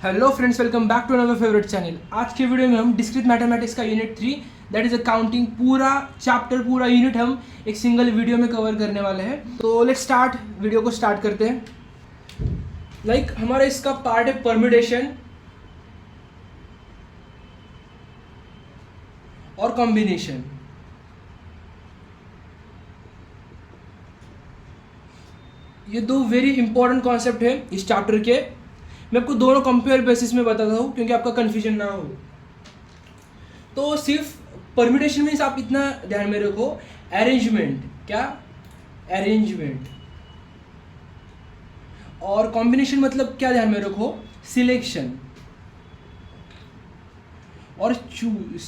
Hello friends, welcome back to another favourite channel. आज के video में हम डिस्क्रीट मैथमेटिक्स का यूनिट 3 दैट इज अकाउंटिंग पूरा चैप्टर पूरा यूनिट हम एक सिंगल वीडियो में कवर करने वाले हैं। तो लेट्स स्टार्ट, वीडियो को स्टार्ट करते हैं। हमारा इसका पार्ट है परम्यूटेशन और कॉम्बिनेशन। ये दो वेरी इंपॉर्टेंट कॉन्सेप्ट है इस चैप्टर के। मैं आपको दोनों कंपेयर बेसिस में बताता हूँ क्योंकि आपका कन्फ्यूजन ना हो। तो सिर्फ परम्यूटेशन मीन्स आप इतना ध्यान में रखो, अरेंजमेंट, क्या अरेंजमेंट, और कॉम्बिनेशन मतलब क्या ध्यान में रखो, सिलेक्शन और चूज।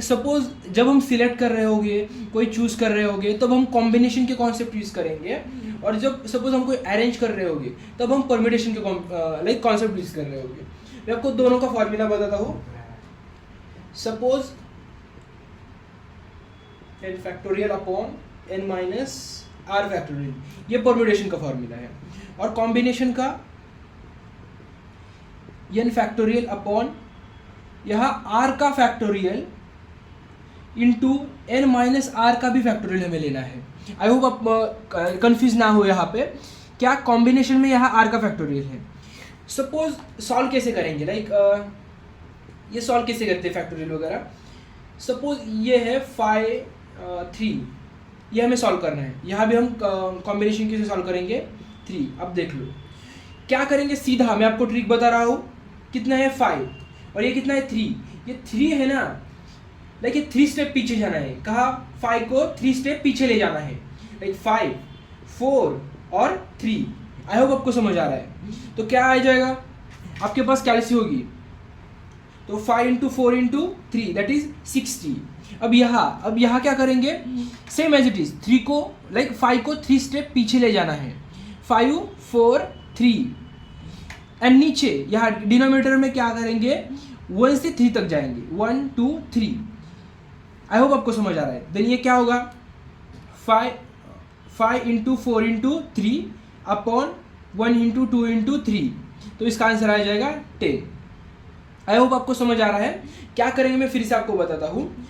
सपोज जब हम सिलेक्ट कर रहे होंगे, कोई चूज कर रहे होंगे, तब हम कॉम्बिनेशन के कॉन्सेप्ट यूज करेंगे, और जब सपोज हम कोई अरेंज कर रहे होंगे तब हम परम्यूटेशन के कॉन्सेप्ट यूज कर रहे होंगे। मैं आपको दोनों का फॉर्मूला बताता हूँ। Suppose n factorial upon n minus r factorial, ये परम्यूटेशन का फॉर्मूला है। और कॉम्बिनेशन का n फैक्टोरियल अपॉन यहाँ r का factorial into n minus R का भी फैक्टोरियल हमें लेना है। आई होप आप कंफ्यूज ना हो यहाँ पे। क्या कॉम्बिनेशन में यहाँ r का फैक्टोरियल है। सपोज सॉल्व कैसे करेंगे, ये सॉल्व कैसे करते हैं फैक्टोरियल वगैरह। सपोज ये है 3, ये हमें सॉल्व करना है। यहाँ भी हम कॉम्बिनेशन कैसे सॉल्व करेंगे, 3। अब देख लो क्या करेंगे, सीधा मैं आपको ट्रिक बता रहा हूँ। कितना है 5 और ये कितना है 3। ये 3 है ना, ये 3 स्टेप पीछे जाना है। कहा 5 को 3 स्टेप पीछे ले जाना है, 5, 4 और 3। आई होप आपको समझ आ रहा है। तो क्या आ जाएगा, आपके पास कैलसी होगी, तो 5 इंटू 4 इंटू 3 दैट इज 60। अब यहाँ क्या करेंगे, सेम एज इट इज 3 को 5 को 3 स्टेप पीछे ले जाना है, 5, 4, 3। एंड नीचे यहाँ डिनोमिनेटर में क्या करेंगे, 1 से 3 तक जाएंगे, 1, 2, 3। आई होप आपको समझ आ रहा है। देन ये क्या होगा, 5 into 4 into 3 upon 1 into 2 into 3। तो इसका आंसर आ जाएगा 10। आई होप आपको समझ आ रहा है। क्या करेंगे मैं फिर से आपको बताता हूँ।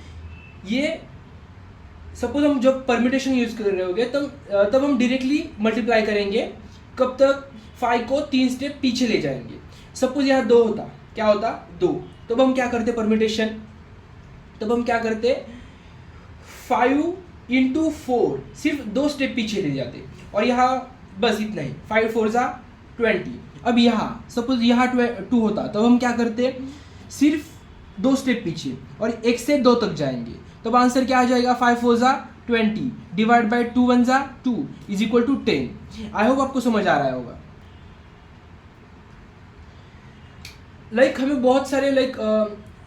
ये सपोज हम जब परम्यूटेशन यूज कर रहे होंगे तब हम डायरेक्टली मल्टीप्लाई करेंगे। कब तक, 5 को 3 स्टेप पीछे ले जाएंगे। सपोज यहाँ 2 होता, क्या होता 2, तब हम क्या करते परम्यूटेशन, तब हम क्या करते 5 इंटू 4 सिर्फ 2 स्टेप पीछे ले जाते, और यहाँ बस इतना ही, 5 4 जा 20। अब यहाँ सपोज यहाँ 2 होता, तब हम क्या करते सिर्फ 2 स्टेप पीछे और 1 से 2 तक जाएंगे। तब आंसर क्या आ जाएगा, 5 4 जा 20 डिवाइड बाई 2 1 जा 2 is equal to 10। I hope आपको समझ आ रहा होगा। हमें बहुत सारे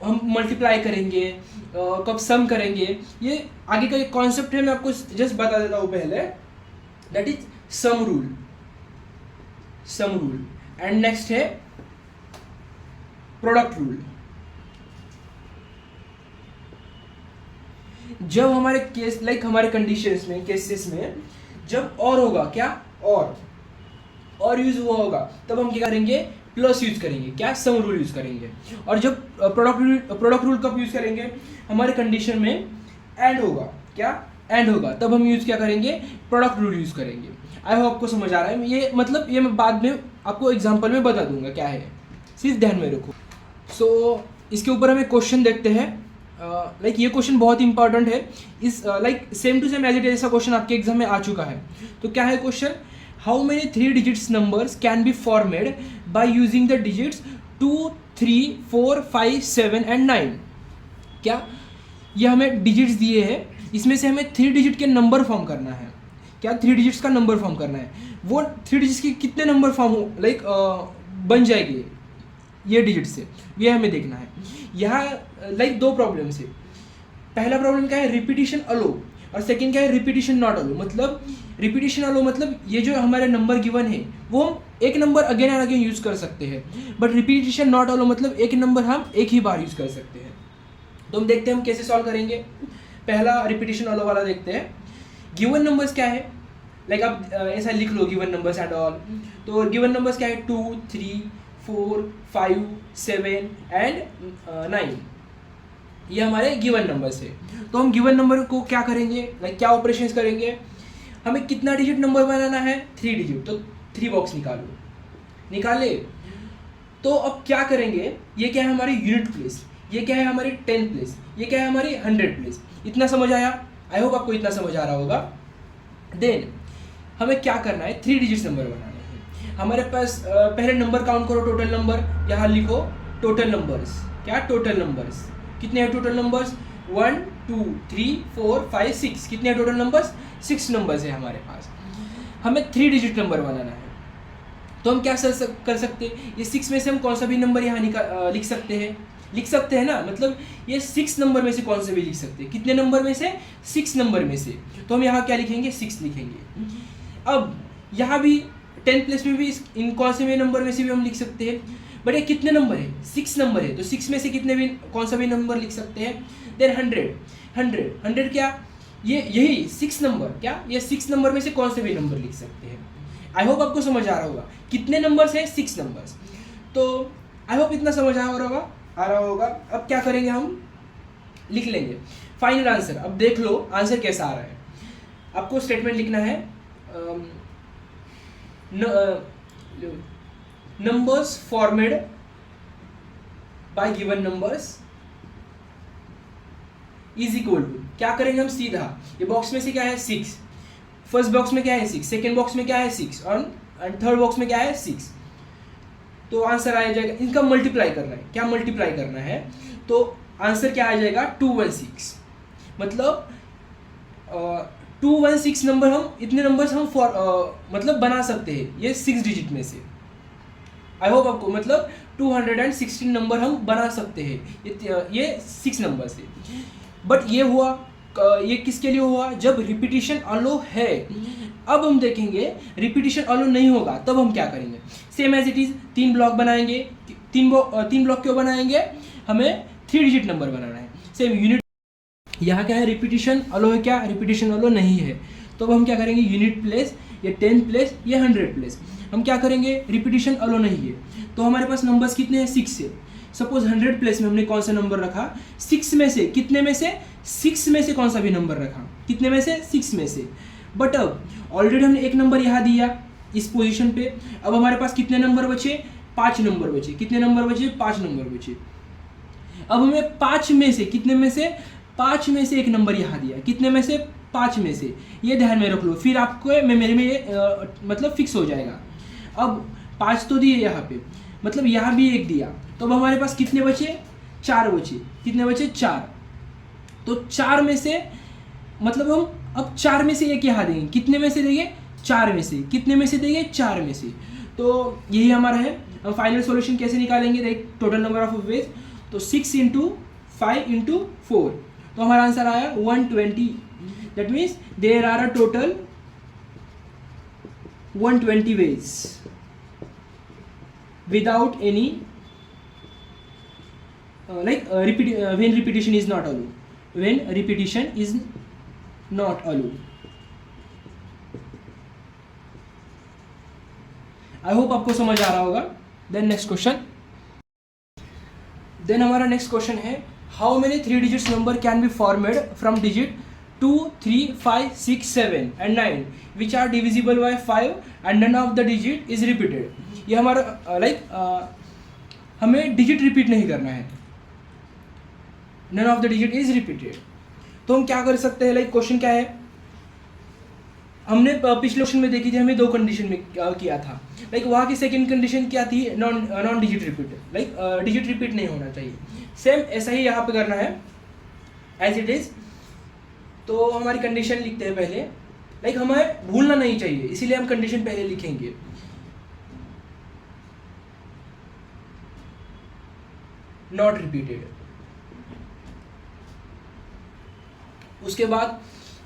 हम मल्टीप्लाई करेंगे, कब सम करेंगे, ये आगे का एक कॉन्सेप्ट है। मैं आपको जस्ट बता देता हूँ पहले, that is sum rule. And next है प्रोडक्ट रूल। जब हमारे केस हमारे कंडीशंस में, केसेस में जब और होगा, क्या और यूज हुआ होगा, तब हम क्या करेंगे, प्लस यूज करेंगे, क्या सम रूल यूज करेंगे। और जब प्रोडक्ट रूल कब यूज करेंगे, हमारे कंडीशन में एंड होगा, क्या एंड होगा, तब हम यूज क्या करेंगे, प्रोडक्ट रूल यूज करेंगे। आई होप आपको समझ आ रहा है। ये मैं बाद में आपको एग्जांपल में बता दूंगा क्या है, सिर्फ ध्यान में रखो। सो इसके ऊपर हम एक क्वेश्चन देखते हैं। ये क्वेश्चन बहुत इंपॉर्टेंट है। इस same to same as it is ऐसा क्वेश्चन आपके एग्जाम में आ चुका है। तो क्या है question, how many 3 digits numbers can be formed by using the digits 2, 3, 4, 5, 7 and 9। क्या ये हमें डिजिट्स दिए हैं, इसमें से हमें 3 डिजिट के नंबर फॉर्म करना है। क्या 3 डिजिट्स का नंबर फॉर्म करना है, वो 3 डिजिट्स के कितने नंबर फॉर्म हो बन जाएंगे ये डिजिट से, ये हमें देखना है। यहाँ 2 प्रॉब्लम है। पहला प्रॉब्लम क्या है, रिपीटिशन अलो, और सेकंड क्या है, रिपीटिशन नॉट अलो। मतलब रिपीटिशन अलो मतलब ये जो हमारे नंबर गिवन है वो हम एक number again and again use कर सकते हैं, बट रिपीटिशन नॉट अलो मतलब एक नंबर हम एक ही बार यूज कर सकते हैं। तो हम देखते हैं हम कैसे सॉल्व करेंगे। पहला रिपीटिशन अलो वाला देखते हैं। गिवन नंबर्स क्या है, आप ऐसा लिख लो गिवन नंबर्स एंड ऑल। तो गिवन नंबर्स क्या है, 2, 3, 4 5 7 एंड 9, ये हमारे गिवन नंबर्स है। तो हम गिवन नंबर को क्या करेंगे, लाइक क्या ऑपरेशंस करेंगे, हमें कितना डिजिट नंबर बनाना है, 3 डिजिट, तो 3 बॉक्स निकाले। तो अब क्या करेंगे, ये क्या है हमारी यूनिट प्लेस, ये क्या है हमारी 10 प्लेस, ये क्या है हमारी 100 प्लेस। इतना समझ आया? आई होप आपको इतना समझ आ रहा होगा। देन हमें क्या करना है, 3 डिजिट नंबर बनाने हैं। हमारे पास पहले नंबर काउंट करो, टोटल नंबर, यहाँ लिखो टोटल नंबर्स। क्या टोटल नंबर्स, कितने हैं टोटल नंबर्स, 1 2 3 4 5 6, कितने हैं टोटल नंबर्स, 6 नंबर्स है हमारे पास। हमें 3 डिजिट नंबर बनाना है, तो हम क्या कर सकते हैं, ये 6 में से हम कौन सा भी नंबर यहाँ लिख सकते हैं ना, मतलब ये 6 नंबर में से कौन से भी लिख सकते हैं। कितने नंबर में से, 6 नंबर में से। तो हम यहाँ क्या लिखेंगे, 6 लिखेंगे। अब यहाँ भी 10 प्लेस में भी इन कौन से भी नंबर में से भी हम लिख सकते हैं, बट ये कितने नंबर है, 6 नंबर है, तो 6 में से कितने भी कौन सा भी नंबर लिख सकते हैं। देन 100 क्या, ये यही 6 नंबर, क्या ये 6 नंबर में से कौन से भी नंबर लिख सकते हैं। आई होप आपको समझ आ रहा होगा, कितने नंबर्स है, 6 नंबर्स। तो आई होप इतना समझ आ रहा होगा। अब क्या करेंगे, हम लिख लेंगे फाइनल आंसर। अब देख लो आंसर कैसा आ रहा है। आपको स्टेटमेंट लिखना है, numbers formed by given numbers is equal to, क्या करेंगे हम सीधा, ये बॉक्स में से क्या है 6, फर्स्ट बॉक्स में क्या है 6, सेकेंड बॉक्स में क्या है 6 और थर्ड बॉक्स में क्या है 6, तो आंसर आ जाएगा। इनका मल्टीप्लाई करना है, क्या मल्टीप्लाई करना है, तो आंसर क्या आ जाएगा 216। मतलब 216 नंबर, हम इतने नंबर्स हम मतलब बना सकते हैं ये 6 डिजिट में से। आई होप आपको, मतलब 216 नंबर हम बना सकते हैं ये 6 नंबर से। बट ये हुआ, ये किसके लिए हुआ, जब रिपीटिशन अलो है। अब हम देखेंगे रिपीटिशन अलो नहीं होगा, तब हम क्या करेंगे, same as it is 3 block बनाएंगे। 3 ब्लॉक क्यों बनाएंगे, हमें 3 डिजिट नंबर बनाना है। सेम यूनिट, यहाँ क्या है रिपीटिशन अलो है, क्या रिपीटिशन अलो नहीं है, तो अब हम क्या करेंगे, यूनिट प्लेस, ये 10 प्लेस, ये 100 प्लेस, हम क्या करेंगे, रिपीटिशन अलो नहीं है। तो हमारे पास नंबर्स कितने हैं, 6 से। सपोज 100 प्लेस में हमने कौन सा नंबर रखा, 6 में से, कितने में से, 6 में से कौन सा भी नंबर रखा, कितने में से, 6 में से। बट अब ऑलरेडी हमने एक नंबर यहाँ दिया इस पोजीशन पे। अब हमारे पास कितने नंबर बचे, 5 नंबर बचे। कितने नंबर बचे, 5 नंबर बचे। अब हमें 5 में से, कितने में से, 5 में से एक नंबर यहाँ दिया, कितने में से, 5 में से। ये ध्यान में रख लो, फिर आपको मेरे में मतलब फिक्स हो जाएगा। अब 5 तो दिए यहाँ पे, मतलब यहाँ भी एक दिया, तो अब हमारे पास कितने बचे, 4 बचे। कितने बचे, 4। तो 4 में से, मतलब हम अब 4 में से एक यहाँ देंगे, कितने में से देंगे, 4 में से। कितने में से देंगे, 4 में से। तो यही हमारा है। हम फाइनल सॉल्यूशन कैसे निकालेंगे, देख टोटल नंबर ऑफ वेज, तो 6 × 5 × 4, तो हमारा आंसर आया 120। That means there are a total 120 ways without any when repetition is not allowed, when repetition is not allowed. I hope आपको समझ आ रहा होगा। देन नेक्स्ट क्वेश्चन, देन हमारा नेक्स्ट क्वेश्चन है, how many 3 digits number can be formed from digit 2 3 5 6 7 and 9 which are divisible by 5 and none of the digit is repeated। ये हमारा हमें डिजिट रिपीट नहीं करना है, none of the digit is repeated। तो हम क्या कर सकते हैं, क्वेश्चन क्या है, हमने पिछले क्वेश्चन में देखी थी, हमें 2 कंडीशन में किया था। वहाँ की सेकंड कंडीशन क्या थी, non digit repeat, digit repeat नहीं होना चाहिए। सेम ऐसा ही यहाँ पे करना है एज इट इज। तो हमारी कंडीशन लिखते हैं पहले, हमें भूलना नहीं चाहिए, इसीलिए हम कंडीशन पहले लिखेंगे। Not repeated. उसके बाद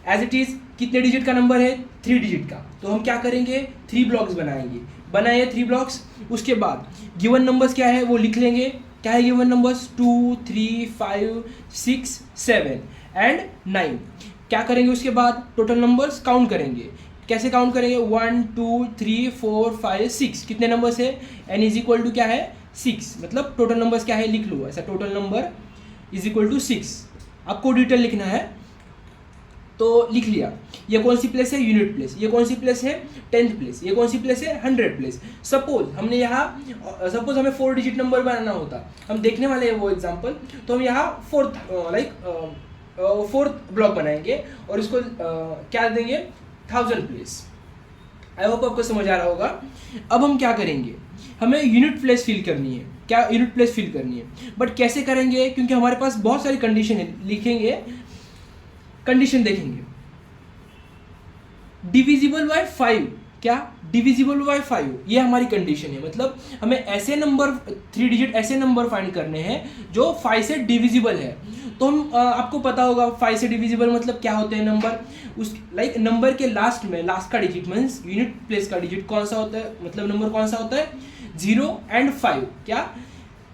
एज इट इज कितने डिजिट का नंबर है, 3 डिजिट का, तो हम क्या करेंगे, 3 ब्लॉक्स बनाएंगे। बनाए 3 ब्लॉक्स, उसके बाद गिवन नंबर्स क्या है वो लिख लेंगे। क्या है गिवन नंबर्स, 2 3 5 6 7 एंड 9। क्या करेंगे उसके बाद, टोटल नंबर्स काउंट करेंगे, कैसे काउंट करेंगे, 1 2 3 4 5 6, कितने नंबर्स है, n इज इक्वल टू क्या है 6, मतलब टोटल नंबर्स क्या है लिख लो ऐसा, total number is equal to 6। आपको डिटेल लिखना है तो लिख लिया। ये कौन सी प्लेस है, यूनिट प्लेस। ये कौन सी प्लेस है, 10th प्लेस। ये कौन सी प्लेस है, 100 प्लेस। सपोज हमने यहाँ, सपोज हमें 4 डिजिट नंबर बनाना होता, हम देखने वाले हैं वो एग्जांपल, तो हम यहाँ फोर्थ ब्लॉक बनाएंगे और इसको क्या देंगे, 1000 प्लेस। आई होप आपको समझ आ रहा होगा। अब हम क्या करेंगे, हमें यूनिट प्लेस फिल करनी है, क्या यूनिट प्लेस फिल करनी है, बट कैसे करेंगे, क्योंकि हमारे पास बहुत सारी कंडीशन है, लिखेंगे कंडीशन देखेंगे। डिविजिबल बाय 5, क्या डिविजिबल बाय 5, ये हमारी कंडीशन है। मतलब हमें ऐसे नंबर 3 डिजिट ऐसे नंबर फाइंड करने हैं जो 5 से डिविजिबल है। तो हम आपको पता होगा 5 से डिविजिबल मतलब क्या होते हैं नंबर, उस लाइक नंबर के लास्ट में, लास्ट का डिजिट मीन्स यूनिट प्लेस का डिजिट कौन सा होता है, मतलब नंबर कौन सा होता है, 0 एंड 5। क्या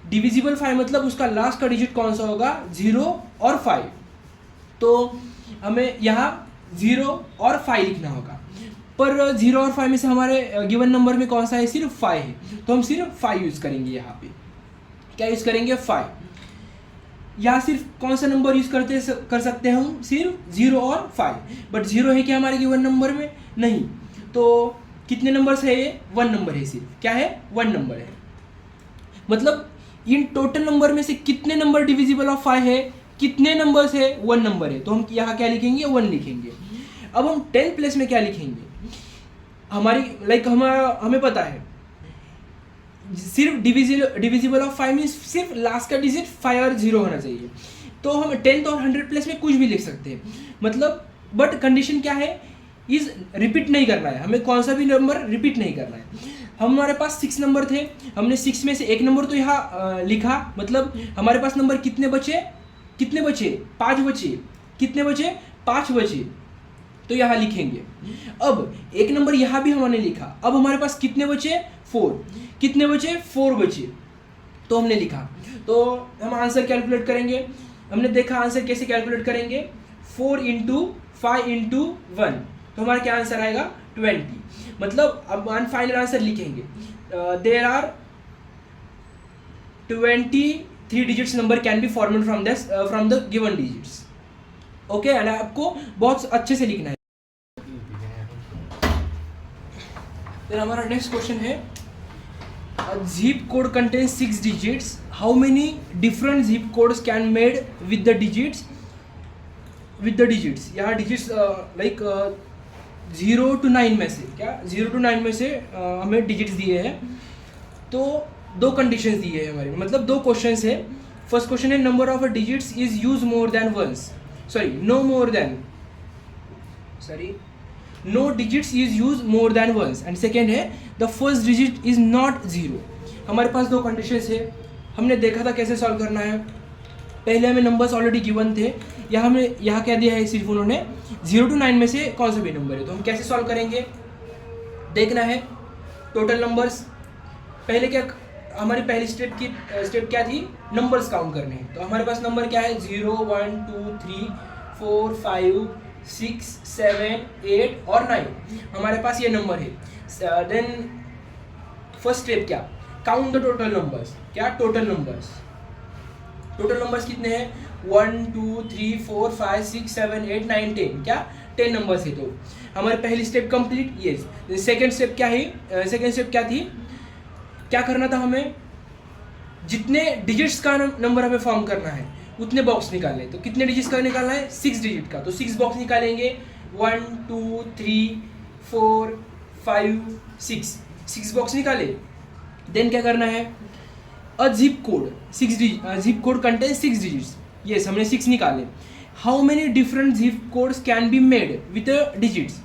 डिविजिबल 5 मतलब उसका लास्ट का डिजिट कौन सा होगा, 0 और 5। तो हमें यहाँ 0 और 5 लिखना होगा, पर 0 और 5 में से हमारे गिवन नंबर में कौन सा है, सिर्फ 5 है, तो हम सिर्फ 5 यूज़ करेंगे। यहाँ पे क्या यूज़ करेंगे, 5। यहाँ सिर्फ कौन सा नंबर यूज़ कर सकते हैं हम, सिर्फ 0 और 5, बट 0 है क्या हमारे गिवन नंबर में, नहीं। तो कितने नंबर्स है ये, 1 नंबर है सिर्फ, क्या है 1 नंबर है। मतलब इन टोटल नंबर में से कितने नंबर डिविजिबल ऑफ 5 है, कितने नंबर्स है, 1 नंबर है, तो हम यहाँ क्या लिखेंगे, 1 लिखेंगे। अब हम 10 प्लेस में क्या लिखेंगे, हमारी हमें पता है सिर्फ डिविजिबल ऑफ 5 मीन्स सिर्फ लास्ट का डिजिट 5 और 0 होना चाहिए। तो हम 10th और 100 प्लेस में कुछ भी लिख सकते हैं, मतलब बट कंडीशन क्या है, इज रिपीट नहीं करना है, हमें कौन सा भी नंबर रिपीट नहीं करना है। हमारे पास 6 नंबर थे, हमने 6 में से एक नंबर तो यहाँ लिखा, मतलब हमारे पास नंबर कितने बचे, 5 बचे, कितने बचे, 5 बचे, तो यहाँ लिखेंगे। अब एक नंबर यहाँ भी हमने लिखा, अब हमारे पास कितने बचे, 4, कितने बचे, 4 बचे, तो हमने लिखा। तो हम आंसर कैलकुलेट करेंगे, हमने देखा आंसर कैसे कैलकुलेट करेंगे, 4 × 5 × 1, तो हमारा क्या आंसर आएगा, 20। मतलब अब फाइनल आंसर लिखेंगे, there are 23 digits number can be formed from the given digits. Okay, and आपको बहुत अच्छे से लिखना है। फिर हमारा नेक्स्ट क्वेश्चन है, zip code contains 6 digits, how many different zip codes can made with the digits, यहाँ digits 0 to 9 में से, क्या 0 to 9 में से हमें digits दिए हैं। तो 2 कंडीशंस दिए हैं हमारे, मतलब 2 क्वेश्चंस है। फर्स्ट क्वेश्चन है, number of digits is use more than once, no digits is used more than once, and second है the first digit is not 0। हमारे पास 2 कंडीशंस है, हमने देखा था कैसे सॉल्व करना है। पहले हमें नंबर्स ऑलरेडी गिवन थे, यहाँ क्या दिया है, सिर्फ उन्होंने 0 to 9 में से कौन सा भी नंबर है, तो हम कैसे सॉल्व करेंगे, देखना है टोटल नंबर्स। पहले क्या, हमारी पहली स्टेप क्या थी, नंबर्स काउंट करने हैं। तो हमारे पास नंबर क्या है, 0 1 2 3 4 5 6 7 8 और 9, हमारे पास ये नंबर है। देन फर्स्ट स्टेप क्या, काउंट द टोटल नंबर्स, क्या टोटल नंबर्स कितने हैं, 1 2 3 4 5 6 7 8 9 10, क्या 10 नंबर्स है। तो हमारी पहली स्टेप कंप्लीट। ये सेकेंड स्टेप क्या है, सेकेंड स्टेप क्या थी, क्या करना था, हमें जितने डिजिट्स का नंबर हमें फॉर्म करना है उतने बॉक्स निकालने। तो कितने डिजिट्स का निकालना है, 6 डिजिट का, तो 6 बॉक्स निकालेंगे, 1 2 3 4 5 6 बॉक्स निकाले। देन क्या करना है, a zip code contain 6 digits, yes हमने 6 निकाले। How many different zip codes can be made with digits,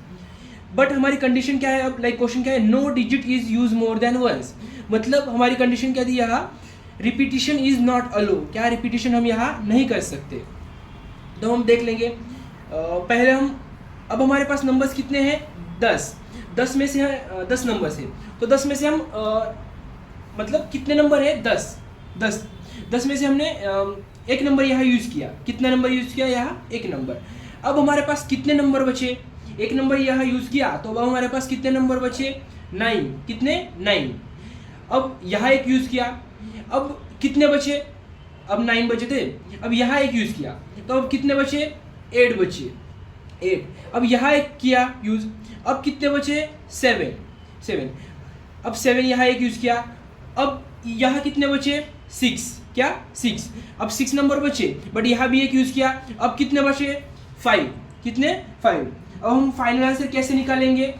but हमारी कंडीशन क्या है, अब क्वेश्चन क्या है, no digit is use more than once, मतलब हमारी कंडीशन क्या थी, यहाँ रिपीटिशन इज नॉट अलो, क्या रिपीटिशन हम यहाँ नहीं कर सकते। तो हम देख लेंगे, पहले अब हमारे पास नंबर्स कितने हैं, 10 में से 10 नंबर्स है, तो 10 में से हम मतलब कितने नंबर है, 10 में से हमने एक नंबर यहाँ यूज़ किया, कितना नंबर यूज़ किया, यहाँ एक नंबर। अब हमारे पास कितने नंबर बचे, एक नंबर यहाँ यूज किया तो अब हमारे पास कितने नंबर बचे, 9, कितने 9। अब यहाँ एक यूज किया, अब कितने बचे, अब 9 बचे थे, अब यहाँ एक यूज किया तो अब कितने बचे, 8 बचे, 8। अब यहाँ एक किया यूज, अब कितने बचे, 7। अब 7 यहाँ एक यूज किया, अब यहाँ कितने बचे, 6, क्या 6। अब 6 नंबर बचे, बट यहाँ भी एक यूज किया, अब कितने बचे, 5, कितने 5। अब हम फाइनल आंसर कैसे निकालेंगे,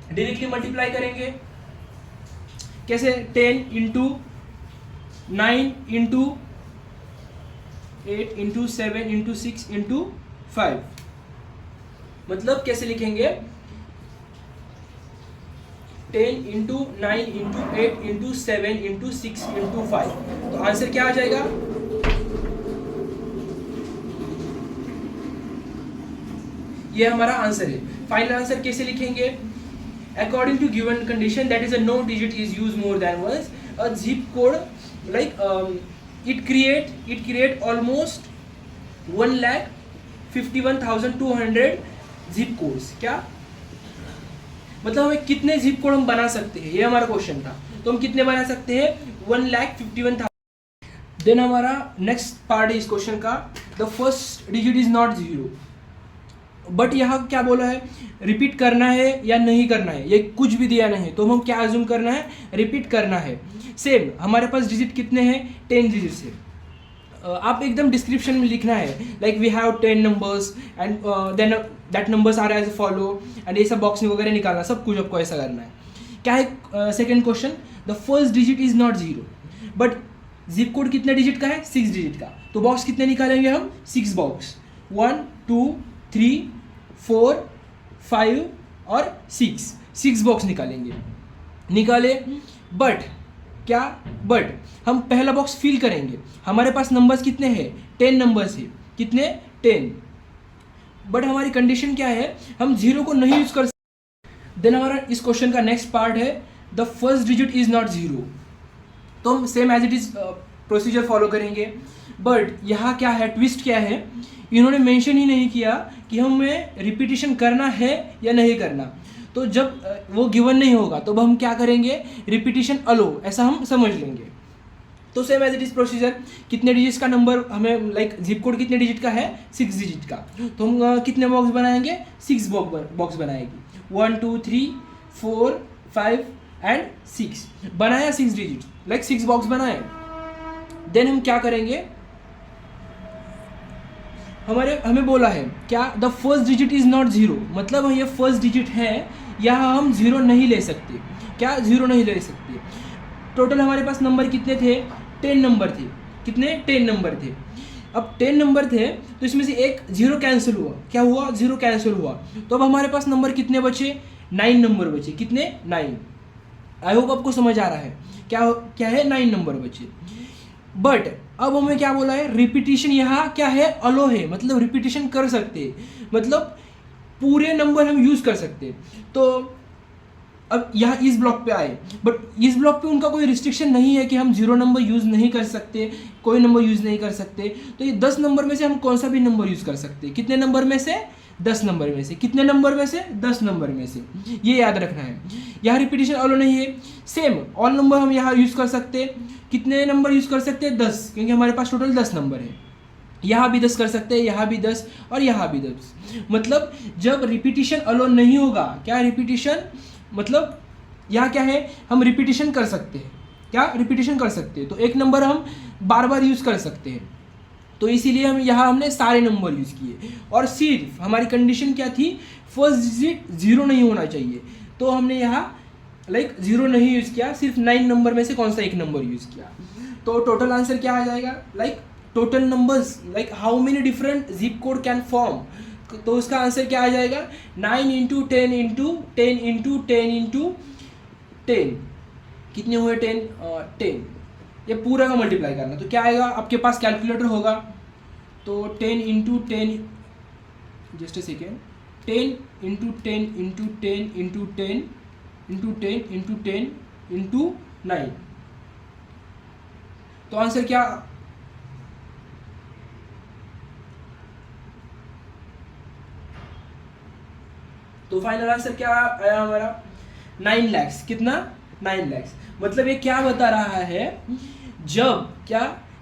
डायरेक्टली मल्टीप्लाई करेंगे, कैसे, 10 into 9 into 8 into 7 into 6 into 5, मतलब कैसे लिखेंगे, 10 into 9 into 8 into 7 into 6 into 5। तो आंसर क्या आ जाएगा, ये हमारा आंसर है। फाइनल आंसर कैसे लिखेंगे, according to given condition that is a no digit is use more than once a zip code like it create almost 1,51,200 zip codes। क्या मतलब हमें कितने zip code हम बना सकते हैं, ये हमारा क्वेश्चन था। तो हम कितने बना सकते हैं, 1,51,000। देन हमारा नेक्स्ट पार्ट है इस क्वेश्चन का, the first digit is not 0। But यहाँ क्या बोला है, रिपीट करना है या नहीं करना है, ये कुछ भी दिया नहीं है, तो हम क्या अज्यूम करना है, रिपीट करना है। सेम हमारे पास डिजिट कितने हैं, 10 डिजिट्स है। आप एकदम डिस्क्रिप्शन में लिखना है, like we have 10 numbers and then that numbers are as follow, and ये सब बॉक्स में वगैरह निकालना, सब कुछ आपको ऐसा करना है। क्या है second question, the first digit is not 0, but zip code कितने डिजिट का है, 6 डिजिट का। तो बॉक्स कितने निकालेंगे हम, 6 बॉक्स, 1 2 3 4 5 और 6 बॉक्स निकालेंगे, निकाले। बट क्या, बट हम पहला बॉक्स फिल करेंगे, हमारे पास नंबर्स कितने हैं, 10 नंबर्स है, कितने 10। बट हमारी कंडीशन क्या है, हम 0 को नहीं यूज कर सकते। देन हमारा इस क्वेश्चन का नेक्स्ट पार्ट है, the first digit is not 0। तो हम same as it is procedure follow करेंगे। बट यहाँ क्या है, ट्विस्ट क्या है, इन्होंने मेंशन ही नहीं किया कि हमें रिपीटिशन करना है या नहीं करना। तो जब वो गिवन नहीं होगा तो अब हम क्या करेंगे, रिपीटिशन अलो, ऐसा हम समझ लेंगे। तो same as it is procedure, कितने डिजिट्स का नंबर हमें, लाइक जिप कोड कितने डिजिट का है, 6 डिजिट का। तो हम कितने बॉक्स बनाएंगे, 6 बॉक्स बनाएगी, 1 2 3 4 5 एंड 6 बनाया, 6 डिजिट, लाइक 6 बॉक्स बनाए। देन हम क्या करेंगे, हमें बोला है क्या, the first digit is not 0, मतलब ये फर्स्ट डिजिट है, यहाँ हम 0 नहीं ले सकते। क्या 0 नहीं ले सकते। टोटल हमारे पास नंबर कितने थे, 10 नंबर थे, कितने 10 नंबर थे। अब 10 नंबर थे तो इसमें से एक 0 कैंसिल हुआ, क्या हुआ, 0 कैंसिल हुआ। तो अब हमारे पास नंबर कितने बचे, 9 नंबर बचे, कितने 9। आई होप आपको समझ आ रहा है, क्या क्या है, 9 नंबर बचे। बट अब हमें क्या बोला है, रिपीटिशन यहाँ क्या है, अलो है, मतलब रिपीटिशन कर सकते हैं, मतलब पूरे नंबर हम यूज कर सकते हैं। तो अब यहाँ इस ब्लॉक पे आए, बट इस ब्लॉक पे उनका कोई रिस्ट्रिक्शन नहीं है कि हम 0 नंबर यूज़ नहीं कर सकते, कोई नंबर यूज़ नहीं कर सकते। तो ये 10 नंबर में से हम कौन सा भी नंबर यूज़ कर सकते हैं, कितने नंबर में से, 10 नंबर में से, कितने नंबर में से, 10 नंबर में से, ये याद रखना है। यहाँ रिपीटिशन अलो नहीं है। सेम ऑल नंबर हम यहाँ यूज़ कर सकते हैं, कितने नंबर यूज़ कर सकते हैं, 10, क्योंकि हमारे पास टोटल 10 नंबर है। यहाँ भी 10 कर सकते हैं, यहाँ भी 10 और यहाँ भी 10। मतलब जब रिपीटिशन अलो नहीं होगा, क्या रिपीटिशन, मतलब यहाँ क्या है, हम रिपीटिशन कर सकते हैं, क्या रिपीटिशन कर सकते हैं। तो एक नंबर हम बार बार यूज़ कर सकते हैं, तो इसीलिए हम यहाँ हमने सारे नंबर यूज़ किए। और सिर्फ हमारी कंडीशन क्या थी, फर्स्ट डिजिट 0 नहीं होना चाहिए। तो हमने यहाँ लाइक 0 नहीं यूज़ किया, सिर्फ 9 नंबर में से कौन सा एक नंबर यूज़ किया। तो टोटल आंसर क्या आ जाएगा, like total numbers, like how many different zip code can form. तो उसका आंसर क्या आ जाएगा, 9 इंटू 10 इंटू 10 इंटू 10 इंटू 10, कितने हुए 10, ये पूरा का मल्टीप्लाई करना। तो क्या आएगा, आपके पास कैलकुलेटर होगा, तो 10 into 10, just a second, 10 into 10 into 10 into 10 into 10 into 10 into 9। तो आंसर क्या, तो फाइनल आंसर क्या आया हमारा 9 lakhs। कितना 9 lakhs। मतलब ये क्या बता रहा है,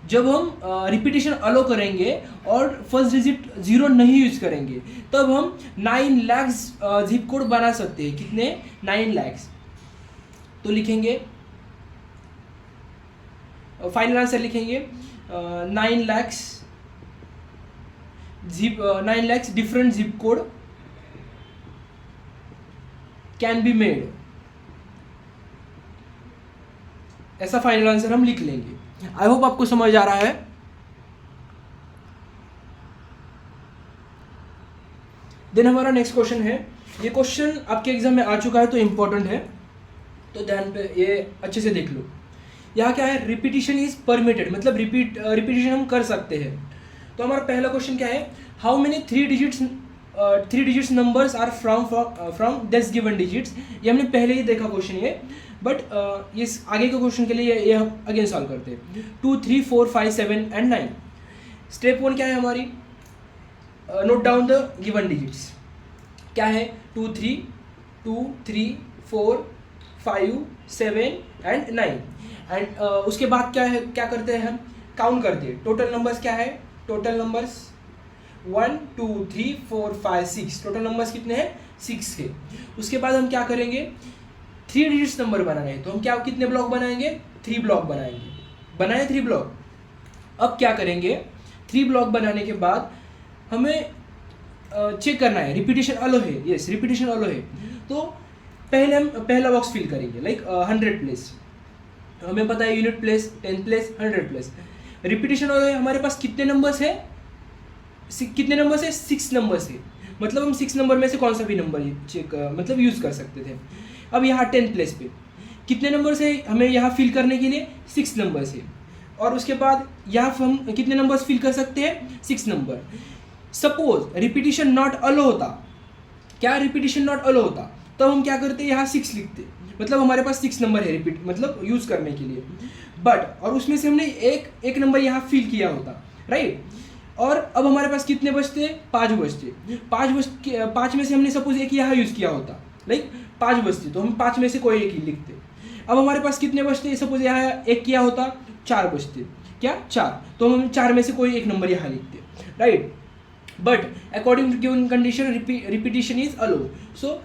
जब हम रिपीटेशन अलो करेंगे और फर्स्ट डिजिट 0 नहीं यूज करेंगे तब हम 9 lakhs जिप कोड बना सकते हैं। कितने 9 lakhs। तो लिखेंगे फाइनल आंसर लिखेंगे 9 lakhs 9 lakhs different zip code can be made. ऐसा फाइनल आंसर हम लिख लेंगे। आई होप आपको समझ आ रहा है। देन हमारा नेक्स्ट क्वेश्चन है, ये क्वेश्चन आपके एग्जाम में आ चुका है तो इंपॉर्टेंट है, तो ध्यान पे ये अच्छे से देख लो। यहाँ क्या है, रिपीटिशन इज परमिटेड, मतलब रिपीटिशन हम कर सकते हैं। तो हमारा पहला क्वेश्चन क्या है, how many three digits numbers are from this given digits. ये हमने पहले ही देखा क्वेश्चन ये, बट ये आगे के क्वेश्चन के लिए ये हम अगेन सॉल्व करते हैं। 2, 3, 4, 5, 7 एंड 9। स्टेप 1 क्या है हमारी, note down the given digits. क्या है 2, 3, 4, 5, 7 एंड 9। एंड उसके बाद क्या है, क्या करते हैं हम, काउंट करते हैं। टोटल नंबर्स क्या है, टोटल नंबर्स 1, 2, 3, 4, 5, 6। टोटल नंबर्स कितने हैं, 6 के। उसके बाद हम क्या करेंगे, 3 डिजिट्स नंबर बनाना है, तो हम क्या कितने ब्लॉक बनाएंगे, 3 ब्लॉक बनाएंगे। बनाए 3 ब्लॉक। अब क्या करेंगे, 3 ब्लॉक बनाने के बाद हमें चेक करना है रिपीटेशन अलो है। यस, रिपीटेशन अलो है। तो पहले हम पहला बॉक्स फिल करेंगे, लाइक 100 प्लेस। हमें पता है unit place, 10 place, 100 place. Repetition allow है, हमारे पास कितने नंबर्स है, कितने नंबर्स है, 6 नंबर्स है। मतलब हम 6 नंबर में से कौन सा भी नंबर चेक मतलब यूज़ कर सकते थे। अब यहाँ 10 प्लेस पे कितने नंबर्स है, हमें यहाँ फिल करने के लिए 6 नंबर्स है। और उसके बाद यहाँ हम कितने नंबर्स फिल कर सकते हैं, 6 नंबर। सपोज रिपीटिशन नॉट अलो होता, क्या रिपीटिशन नॉट अलो होता, तो हम क्या करते, यहाँ 6 लिखते, मतलब हमारे पास 6 नंबर है रिपीट मतलब यूज़ करने के लिए। बट और उसमें से हमने एक नंबर यहाँ फिल किया होता, राइट। और अब हमारे पास कितने बचते, 5 बचते। 5 में से हमने सपोज एक यहाँ यूज़ किया होता, लाइक 5 बचते, तो हम 5 में से कोई एक ही लिखते। अब हमारे पास कितने बचते, सपोज यहाँ एक किया होता, 4 बचते। क्या 4, तो हम 4 में से कोई एक नंबर यहाँ लिखते, right. But according to given condition repetition is allow, so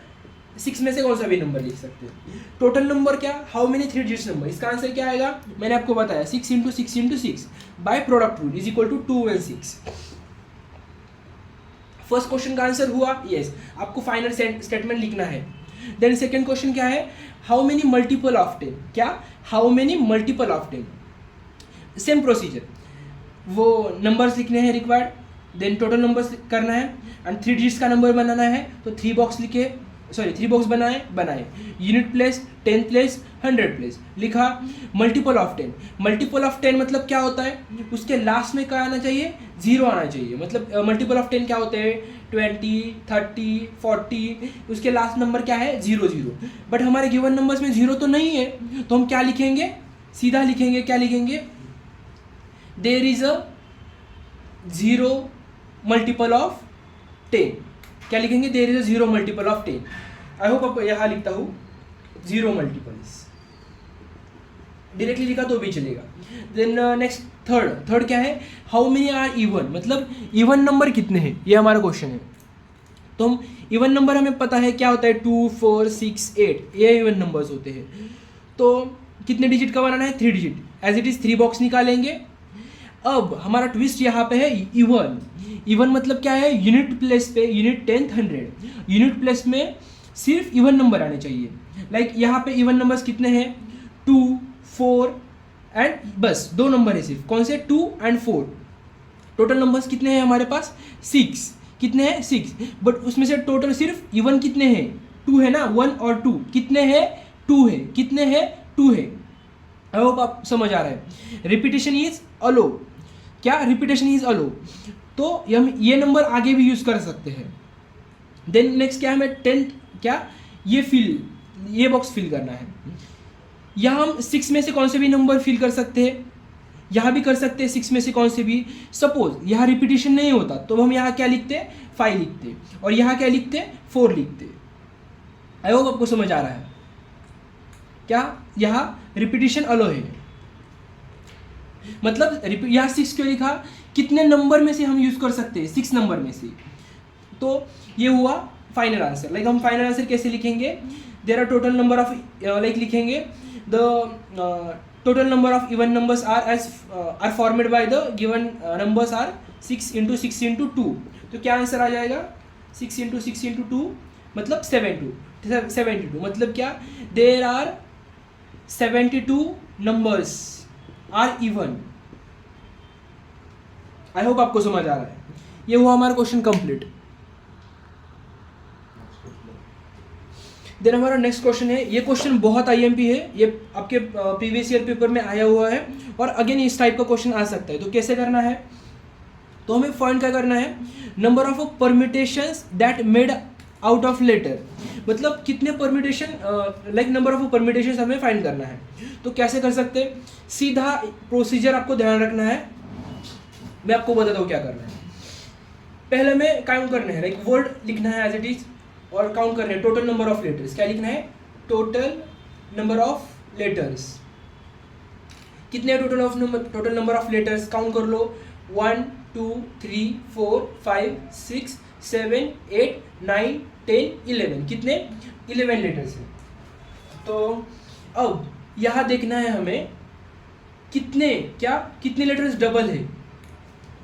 6 में से कौन सा भी नंबर लिख सकते हैं। टोटल नंबर क्या, हाउ मेनी 3 डिजिट्स नंबर, इसका आंसर क्या आएगा, मैंने आपको बताया 6 × 6 × 6 by product rule is equal to 2 and 6। First question का आंसर हुआ यस। आपको फाइनल स्टेटमेंट लिखना है। देन सेकेंड क्वेश्चन क्या है, हाउ मेनी मल्टीपल ऑफ 10। क्या, how many multiple of 10। Same procedure, वो नंबर्स लिखने हैं रिक्वायर्ड, देन टोटल नंबर्स करना है एंड 3 डिजिट्स का नंबर बनाना है। तो 3 बॉक्स बनाए। यूनिट प्लेस, 10 प्लेस, 100 प्लेस लिखा। मल्टीपल ऑफ 10, मल्टीपल ऑफ 10 मतलब क्या होता है, उसके लास्ट में क्या आना चाहिए, 0 आना चाहिए। मतलब मल्टीपल ऑफ 10 क्या होते हैं, 20, 30, 40, उसके लास्ट नंबर क्या है, 0, 0। बट हमारे गिवन नंबर्स में 0 तो नहीं है, तो हम क्या लिखेंगे, सीधा लिखेंगे, क्या लिखेंगे, there is a 0 multiple of 10। क्या लिखेंगे, there is a 0 multiple of 10। I hope आपको यहाँ लिखता हूँ 0 मल्टीपल्स, डायरेक्टली लिखा तो भी चलेगा। देन नेक्स्ट थर्ड क्या है, हाउ मेनी आर इवन, मतलब इवन नंबर कितने हैं, ये हमारा क्वेश्चन है। तो हम इवन नंबर हमें पता है क्या होता है, 2, 4, 6, 8 ये इवन नंबर्स होते हैं। तो कितने डिजिट का बनाना है, 3 digit. As it is 3 box निकालेंगे। अब हमारा ट्विस्ट यहाँ पे है इवन। इवन मतलब क्या है, यूनिट प्लेस पे, यूनिट 10th 100 यूनिट प्लेस में सिर्फ इवन नंबर आने चाहिए। लाइक यहाँ पे इवन नंबर्स कितने हैं, 2, 4 एंड बस 2 नंबर है सिर्फ, कौन से, 2 and 4। टोटल नंबर्स कितने हैं हमारे पास, 6। कितने हैं, 6। बट उसमें से टोटल सिर्फ इवन कितने हैं, 2 है ना, 1 और 2 कितने हैं, 2 है। कितने हैं, 2 है। आई होप आप समझ आ रहा है। रिपीटेशन इज अलो, क्या, रिपीटेशन इज अलो, तो हम ये नंबर आगे भी यूज कर सकते हैं। देन नेक्स्ट क्या है, हमें 10 क्या, ये बॉक्स फिल करना है। यहाँ हम 6 में से कौन से भी नंबर फिल कर सकते हैं, यहाँ भी कर सकते हैं 6 में से कौन से भी। सपोज यहाँ रिपीटेशन नहीं होता तो हम यहाँ क्या लिखते, 5 लिखते, और यहाँ क्या लिखते, 4 लिखते। आई होप आपको समझ आ रहा है। क्या यहाँ रिपीटिशन अलो है, मतलब यहाँ 6 क्यों लिखा, कितने नंबर में से हम यूज कर सकते हैं, 6 नंबर में से। तो ये हुआ फाइनल आंसर। लाइक हम फाइनल आंसर कैसे लिखेंगे, there are total number of, like लिखेंगे the total number of even numbers are formed by the given numbers are 6 into 6 into 2। तो क्या आंसर आ जाएगा, 6 इंटू 6 इंटू 2 मतलब 72, मतलब क्या, there are 72 numbers are even. I hope आपको समझ आ रहा है। ये हुआ हमारा क्वेश्चन कंप्लीट। देन हमारा नेक्स्ट क्वेश्चन है, ये क्वेश्चन बहुत आईएमपी है, ये आपके प्रीवियस ईयर पेपर में आया हुआ है और अगेन इस टाइप का क्वेश्चन आ सकता है। तो कैसे करना है, तो हमें फाइंड क्या करना है, number of permutations that made out of letter, मतलब कितने permutation, like number of permutations हमें फाइंड करना है। तो कैसे कर सकते हैं, सीधा प्रोसीजर आपको ध्यान रखना है, मैं आपको बताता हूँ क्या करना है। पहले में काउंट करना है, लाइक वर्ड लिखना है एज इट इज और काउंट करना है टोटल नंबर ऑफ लेटर्स। क्या लिखना है, टोटल नंबर ऑफ लेटर्स। कितने total number of letters count कर लो, 1 2 3 4 5 6 7 8 9 10 11, कितने 11 लेटर्स हैं। तो अब यहाँ देखना है हमें कितने लेटर्स डबल है,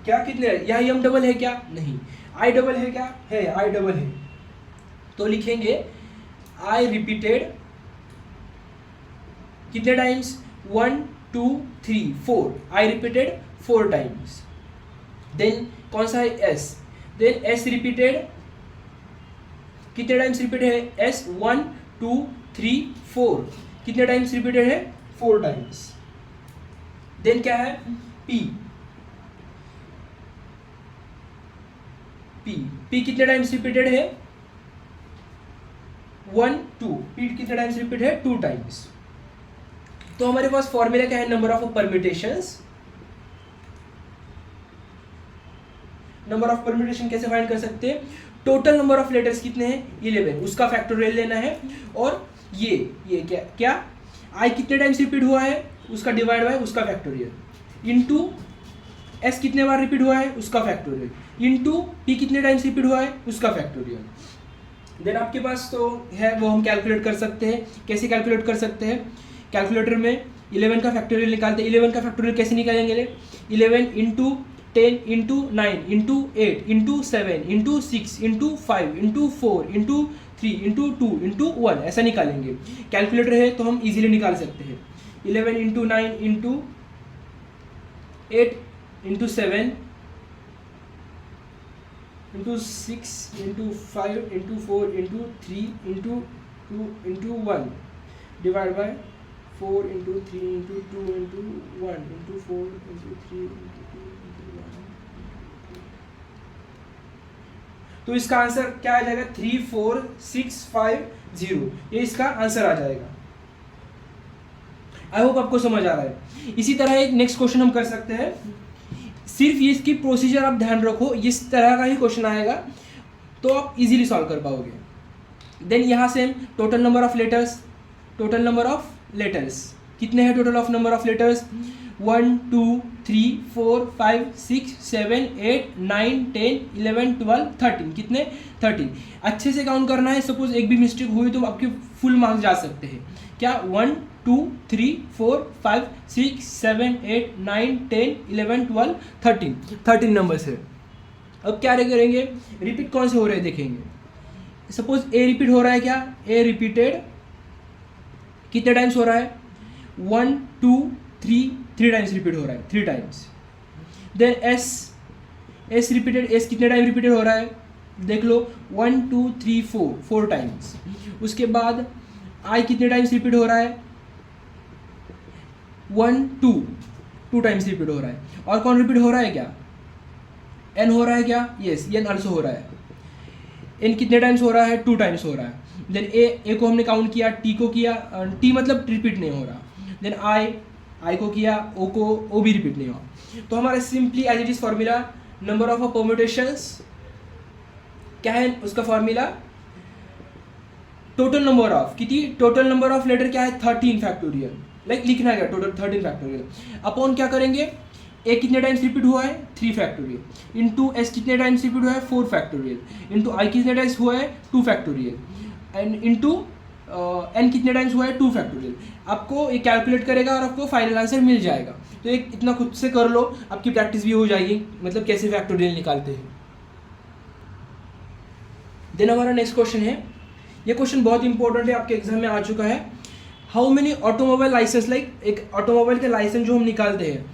क्या कितने, यहाँ एम डबल है क्या, नहीं, आई डबल है क्या, है, आई डबल है। तो लिखेंगे आई रिपीटेड कितने times, 1 2 3 4, I repeated 4 times. Then कौन सा है, एस, देन एस रिपीटेड कितने टाइम्स रिपीटेड है, एस 1 2 3 4, कितने टाइम्स रिपीटेड है, 4 टाइम्स। देन क्या है, पी, पी कितने टाइम्स रिपीटेड है, 1 2, पी कितने टाइम्स रिपीट है, 2 टाइम्स। तो हमारे पास फॉर्मूला क्या है, number of permutations. Number of permutation कैसे फाइंड कर सकते हैं, टोटल नंबर ऑफ लेटर्स कितने हैं, 11, उसका फैक्टोरियल लेना है। और ये क्या आई कितने टाइम्स रिपीट हुआ है, उसका डिवाइड बाय उसका फैक्टोरियल, इनटू एस कितने बार रिपीट हुआ है, उसका फैक्टोरियल, इनटू पी कितने टाइम्स रिपीट हुआ है, उसका फैक्टोरियल। देन आपके पास तो है वो हम कैलकुलेट कर सकते हैं। कैसे कैलकुलेट कर सकते हैं, कैलकुलेटर में 11 का फैक्टोरियल निकालते हैं। 11 का फैक्टोरियल कैसे निकालेंगे, 11 into 10 into 9 into 8 into 7 into 6 into 5 into 4 into 3 into 2 into 1, ऐसा निकालेंगे। कैलकुलेटर है तो हम इजीली निकाल सकते हैं। 11 into 9 into 8 into 7 into 6 into 5 into 4 into 3 into 2 into 1 divide by 4 into 3 into 2 into 1 into 4 into 3 into 2 into 1। तो इसका आंसर क्या आ जाएगा, 34650, ये इसका आंसर आ जाएगा। आई होप आपको समझ आ रहा है। इसी तरह एक नेक्स्ट क्वेश्चन हम कर सकते हैं, सिर्फ ये इसकी प्रोसीजर आप ध्यान रखो, इस तरह का ही क्वेश्चन आएगा तो आप इजीली सॉल्व कर पाओगे। देन यहाँ से total number of letters, total number of letters कितने हैं, total of number of letters 1 2 3 4 5 6 7 8 9 10 11 12 13, कितने 13। अच्छे से काउंट करना है, सपोज एक भी मिस्टेक हुई तो आपके फुल मार्क्स जा सकते हैं। क्या 1 2 3 4 5 6 7 8 9 10 11 12 13 नंबर्स है। अब क्या करेंगे, रिपीट कौन से हो रहे हैं देखेंगे। सपोज ए रिपीट हो रहा है, क्या ए रिपीटेड कितने टाइम्स हो रहा है, 1 2 3 टाइम्स रिपीट हो रहा है, 3 times. Then S repeated, S कितने टाइम रिपीटेड हो रहा है देख लो, 1 2 3 4 टाइम्स। उसके बाद आई कितने टाइम्स रिपीट हो रहा है, 1 2 टाइम्स रिपीट हो रहा है। और कौन रिपीट हो रहा है, क्या एन हो रहा है, क्या यस एन आल्सो हो रहा है। एन कितने टाइम्स हो रहा है, 2 टाइम्स हो रहा है। देन ए को हमने काउंट किया, टी को किया, टी मतलब रिपीट नहीं हो रहा। देन आई को किया, ओ भी रिपीट नहीं हुआ। तो हमारा simply as it is formula, number of permutations क्या है उसका फॉर्मूला, टोटल नंबर ऑफ कितनी, टोटल नंबर ऑफ लेटर क्या है 13 फैक्टोरियल, लाइक लिखना है टोटल 13 फैक्टोरियल अपॉन क्या करेंगे, ए कितने टाइम्स रिपीट हुआ है 3 फैक्टोरियल इंटू एस कितने टाइम्स रिपीट हुआ है 4 फैक्टोरियल इंटू आई कितने टाइम्स हुआ है 2 फैक्टोरियल एंड इंटू एन कितने टाइम्स हुआ है 2 फैक्टोरियल। आपको ये कैलकुलेट करेगा और आपको फाइनल आंसर मिल जाएगा। तो एक इतना खुद से कर लो, आपकी प्रैक्टिस भी हो जाएगी मतलब कैसे फैक्टोरियल निकालते हैं। देन हमारा नेक्स्ट क्वेश्चन है, ये क्वेश्चन बहुत इंपॉर्टेंट है, आपके एग्जाम में आ चुका है। How many automobile license, like एक ऑटोमोबाइल के लाइसेंस जो हम निकालते हैं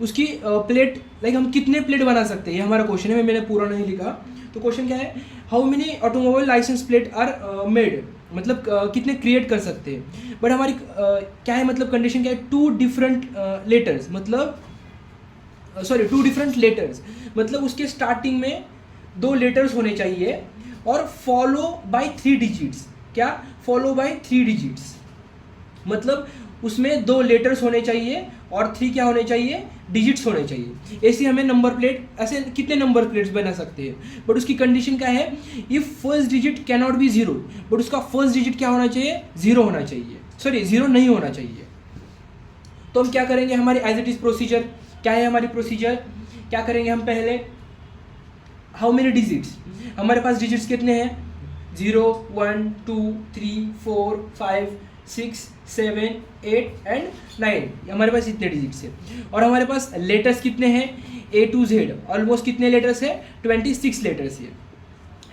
उसकी प्लेट, लाइक हम कितने प्लेट बना सकते हैं, ये हमारा क्वेश्चन है, मैंने पूरा नहीं लिखा। तो क्वेश्चन क्या है, how many automobile license plate are made, मतलब कितने क्रिएट कर सकते हैं। बट हमारी क्या है, मतलब कंडीशन क्या है, 2 डिफरेंट लेटर्स, मतलब सॉरी 2 डिफरेंट लेटर्स, मतलब उसके स्टार्टिंग में 2 लेटर्स होने चाहिए और फॉलो बाय 3 डिजिट्स, क्या फॉलो बाय 3 डिजिट्स, मतलब उसमें 2 लेटर्स होने चाहिए और 3 क्या होने चाहिए, डिजिट्स होने चाहिए। ऐसे हमें नंबर प्लेट, ऐसे कितने नंबर प्लेट्स बना सकते हैं। बट उसकी कंडीशन क्या है, if first digit can not be 0, but उसका फर्स्ट डिजिट क्या होना चाहिए, 0 होना चाहिए, सॉरी 0 नहीं होना चाहिए। तो हम क्या करेंगे, हमारी एज इट इज प्रोसीजर क्या है, हमारी प्रोसीजर क्या करेंगे हम, पहले हाउ मेनी डिजिट्स, हमारे पास डिजिट्स कितने हैं 0 1 2 3 4 5 6 7 8 एंड 9, हमारे पास इतने डिजिट्स हैं। और हमारे पास लेटर्स कितने हैं A to Z, ऑलमोस्ट कितने लेटर्स है 26 लेटर्स है,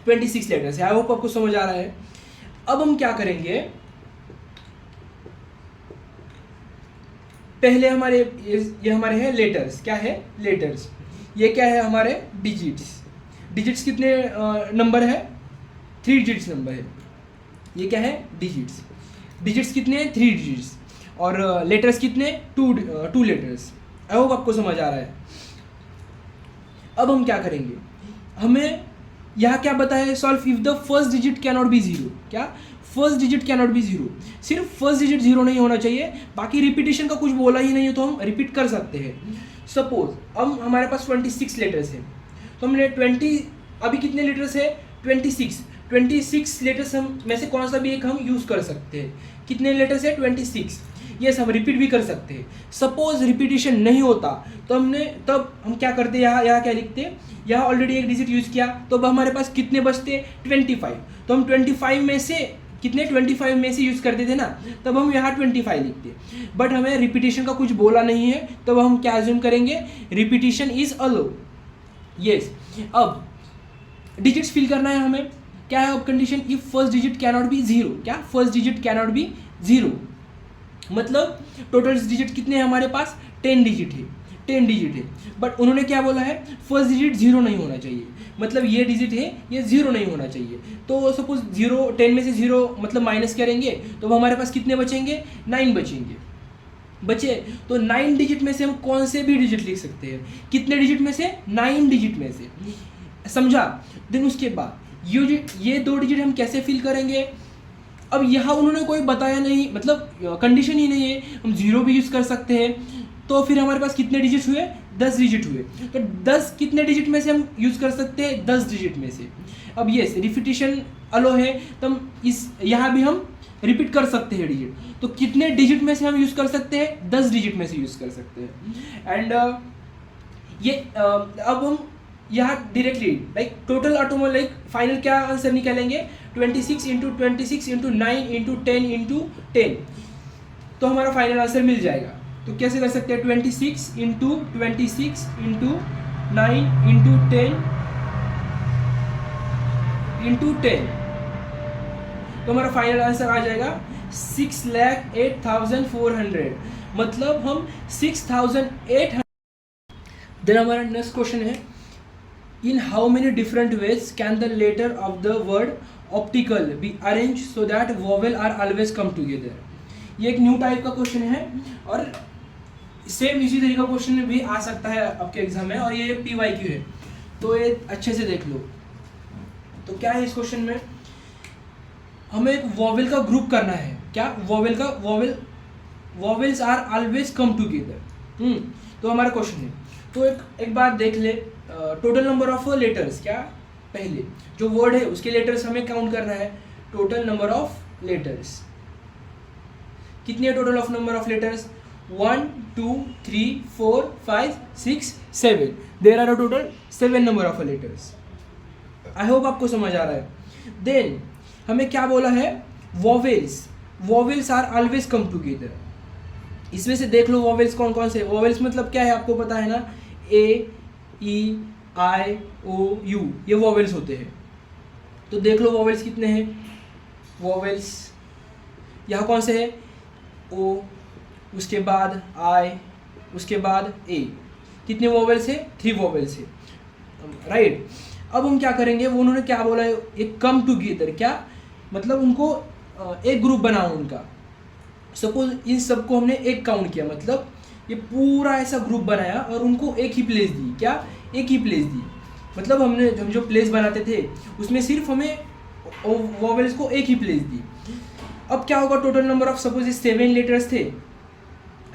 26 लेटर्स है। आई होप आपको समझ आ रहा है। अब हम क्या करेंगे, पहले हमारे ये हमारे हैं लेटर्स, क्या है लेटर्स, ये क्या है हमारे डिजिट्स, डिजिट्स कितने नंबर है 3 डिजिट्स नंबर है, ये क्या है डिजिट्स, डिजिट्स कितने हैं 3 डिजिट्स और लेटर्स कितने 2 लेटर्स। आई होप आपको समझ आ रहा है। अब हम क्या करेंगे, हमें यहाँ क्या बताया, solve if the first digit can not be 0, क्या first digit can not be 0, सिर्फ फर्स्ट डिजिट 0 नहीं होना चाहिए, बाकी रिपीटेशन का कुछ बोला ही नहीं है तो हम रिपीट कर सकते हैं। सपोज अब हमारे पास 26 लेटर्स है, तो हमने 20, अभी कितने लेटर्स है 26 लेटर्स हम में से कौन सा भी एक हम यूज़ कर सकते हैं, कितने लेटर्स है 26, यस हम रिपीट भी कर सकते हैं। सपोज रिपीटेशन नहीं होता तो तब हम क्या करते हैं, यहाँ क्या लिखते हैं, यहाँ ऑलरेडी एक डिजिट यूज़ किया तो अब हमारे पास कितने बचते 25, तो हम 25 में से कितने 25 में से यूज़ करते थे ना, तब हम यहाँ 25 लिखते, बट हमें रिपीटेशन का कुछ बोला नहीं है तब हम क्या अज्यूम करेंगे, रिपीटेशन इज अलो, यस। अब डिजिट्स फिल करना है हमें, क्या है अब condition, if first digit can not be 0, क्या first digit can not be 0, मतलब टोटल डिजिट कितने हैं हमारे पास 10 डिजिट है, 10 डिजिट है, बट उन्होंने क्या बोला है फर्स्ट डिजिट 0 नहीं होना चाहिए, मतलब ये डिजिट है ये 0 नहीं होना चाहिए। तो सपोज 0 10 में से 0 मतलब माइनस करेंगे तो हमारे पास कितने बचेंगे 9 बचे, तो 9 डिजिट में से हम कौन से भी डिजिट लिख सकते हैं, कितने डिजिट में से 9 डिजिट में से, समझा। देन उसके बाद ये 2 डिजिट हम कैसे फिल करेंगे, अब यहाँ उन्होंने कोई बताया नहीं, मतलब कंडीशन ही नहीं है, हम 0 भी यूज़ कर सकते हैं, तो फिर हमारे पास कितने डिजिट हुए 10 डिजिट हुए, तो 10 कितने डिजिट में से हम यूज़ कर सकते हैं 10 डिजिट में से। अब ये रिपीटेशन अलो है तो हम यहाँ भी हम रिपीट कर सकते हैं डिजिट, तो कितने डिजिट में से हम यूज़ कर सकते हैं 10 डिजिट में से यूज़ कर सकते हैं। एंड अब हम यहाँ directly like total automobile like final क्या आंसर निकालेंगे 26 इंटू 26 इंटू 9 इंटू 10 इंटू 10, तो हमारा फाइनल आंसर मिल जाएगा। तो कैसे कर सकते हैं 26 इंटू 26 इंटू 9 इंटू 10 इंटू 10, तो हमारा फाइनल आंसर आ जाएगा 6,08,400, मतलब हम 6,800। देन हमारा नेक्स्ट क्वेश्चन है, in how many different ways can the letter of the word optical be arrange so that vowel are always come together. ये एक न्यू टाइप का क्वेश्चन है और सेम इसी तरीके का क्वेश्चन भी आ सकता है आपके एग्जाम में, और ये PYQ है, तो ये अच्छे से देख लो। तो क्या है इस क्वेश्चन में, हमें एक वोवेल का ग्रुप करना है, क्या vowels are always come together, तो हमारा क्वेश्चन है। तो एक बात देख ले, टोटल नंबर ऑफ लेटर्स, क्या पहले जो वर्ड है उसके लेटर्स हमें काउंट करना है, टोटल नंबर ऑफ लेटर्स। कितने total of number of letters? 1 2 3 4 5 6 7। There are a total 7 number of letters. I hope आपको समझ आ रहा है। देन हमें क्या बोला है? Vowels. Vowels are always come together. इसमें से देख लो वॉवेल्स कौन कौन से। वॉवेल्स मतलब क्या है आपको पता है ना, ए ई आई ओ यू, ये वॉवेल्स होते हैं। तो देख लो वॉवेल्स कितने हैं। वॉवेल्स यहाँ कौन से है? ओ, उसके बाद आई, उसके बाद ए। कितने वॉवेल्स है? 3 वॉवेल्स है, राइट। अब हम क्या करेंगे, वो उन्होंने क्या बोला है, एक कम टुगेदर। क्या मतलब? उनको एक ग्रुप बनाओ उनका। सपोज इन सबको हमने एक काउंट किया, मतलब ये पूरा ऐसा ग्रुप बनाया और उनको एक ही प्लेस दी। क्या? एक ही प्लेस दी। मतलब हम जो प्लेस बनाते थे उसमें सिर्फ हमें वॉवेल्स को एक ही प्लेस दी। अब क्या होगा? Total number of suppose 7 letters थे,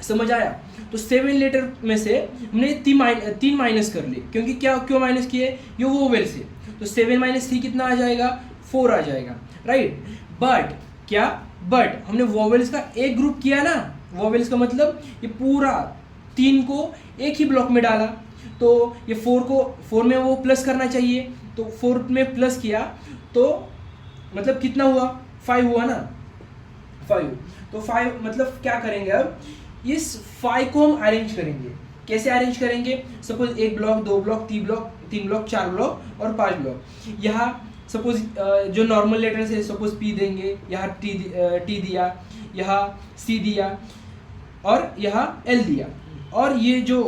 समझ आया? तो 7 लेटर में से हमने 3 माइनस कर लिए, क्योंकि क्यों माइनस किए? ये वोवेल से। तो 7 - 3 कितना आ जाएगा? 4 आ जाएगा, राइट। बट हमने वोवेल्स का एक ग्रुप किया ना। वोवेल्स का मतलब ये पूरा 3 को एक ही ब्लॉक में डाला। तो ये 4 में वो प्लस करना चाहिए, तो 4 में प्लस किया तो मतलब कितना हुआ? 5 हुआ ना, 5। तो 5 मतलब क्या करेंगे? अब इस 5 को हम अरेंज करेंगे। कैसे अरेंज करेंगे? Suppose 1 block, 2 block, 3 block, 4 block और 5 ब्लॉक। यहाँ सपोज जो नॉर्मल लेटर्स है, सपोज पी देंगे, यहाँ टी दिया, यहाँ सी दिया और यहाँ एल दिया। और ये जो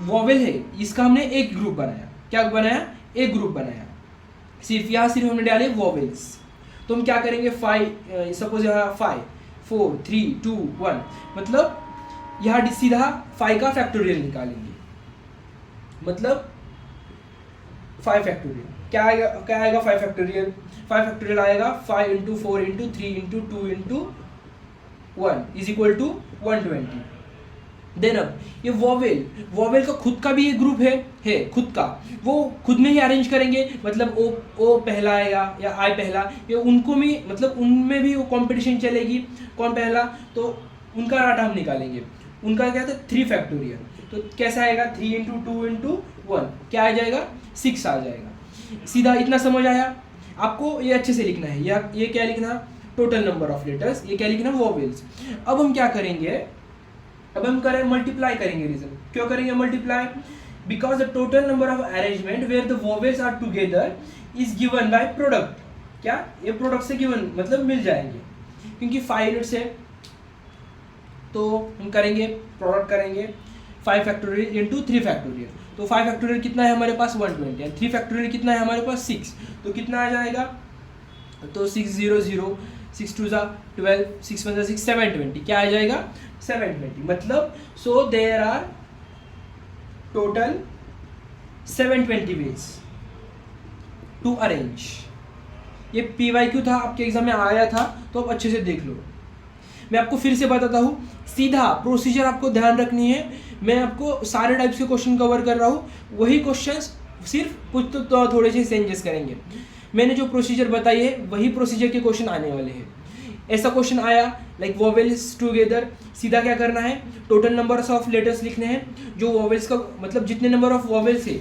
वॉवेल है इसका हमने एक ग्रुप बनाया। क्या बनाया? एक ग्रुप बनाया। सिर्फ हमने डाले वॉवेल्स। तो हम क्या करेंगे? 5, सपोज यहाँ 5 4 3 2 1, मतलब यहाँ सीधा 5 का फैक्टोरियल निकालेंगे। मतलब 5 फैक्टोरियल क्या आएगा? 5 फैक्टोरियल। 5 फैक्टोरियल आएगा 5 × 4 × 3 × 2 × 1 इज इक्वल टू 120। देन अब ये वॉवेल का खुद का भी एक ग्रुप है खुद का, वो खुद में ही अरेंज करेंगे। मतलब ओ पहला आएगा या आई पहला, ये उनको भी मतलब उनमें भी वो कंपटीशन चलेगी, कौन पहला, तो उनका डाटा हम निकालेंगे। उनका क्या था? 3 फैक्टोरियल। तो कैसा आएगा? 3 × 2 × 1 क्या आ जाएगा? 6 आ जाएगा। सीधा इतना समझ आया आपको? ये अच्छे से लिखना है। ये क्या लिखना? Total number of letters. ये क्या लिखना? वॉवेल्स। अब हम क्या करेंगे? अब हम मल्टीप्लाई करेंगे। रीजन क्यों करेंगे multiply? Because the total number of arrangement where the vowels are together is given by product. क्या? ये प्रोडक्ट से गिवन मतलब मिल जाएंगे, क्योंकि 5 यूनिट्स है। तो हम करेंगे प्रोडक्ट करेंगे 5 फैक्टोरियल इंटू 3 फैक्टोरियल। तो 5 फैक्टोरियल कितना है हमारे पास? 120। एंड 3 फैक्टोरियल कितना है हमारे पास? 6। तो कितना आ जाएगा? तो 6 0 0 6 2 12 6 1 6 720 क्या आ जाएगा? 720। मतलब so there are total 720 ways to arrange. ये PYQ था, आपके एग्जाम में आया था, तो आप अच्छे से देख लो। मैं आपको फिर से बताता हूँ, सीधा प्रोसीजर आपको ध्यान रखनी है। मैं आपको सारे टाइप्स के क्वेश्चन कवर कर रहा हूँ, वही क्वेश्चंस सिर्फ कुछ तो थोड़े से चेंजेस करेंगे। मैंने जो प्रोसीजर बताई है वही प्रोसीजर के क्वेश्चन आने वाले हैं। ऐसा क्वेश्चन आया लाइक वॉवेल्स टुगेदर, सीधा क्या करना है? टोटल नंबर्स ऑफ लेटर्स लिखने हैं। जो वॉवेल्स का मतलब जितने नंबर ऑफ वॉवेल्स है,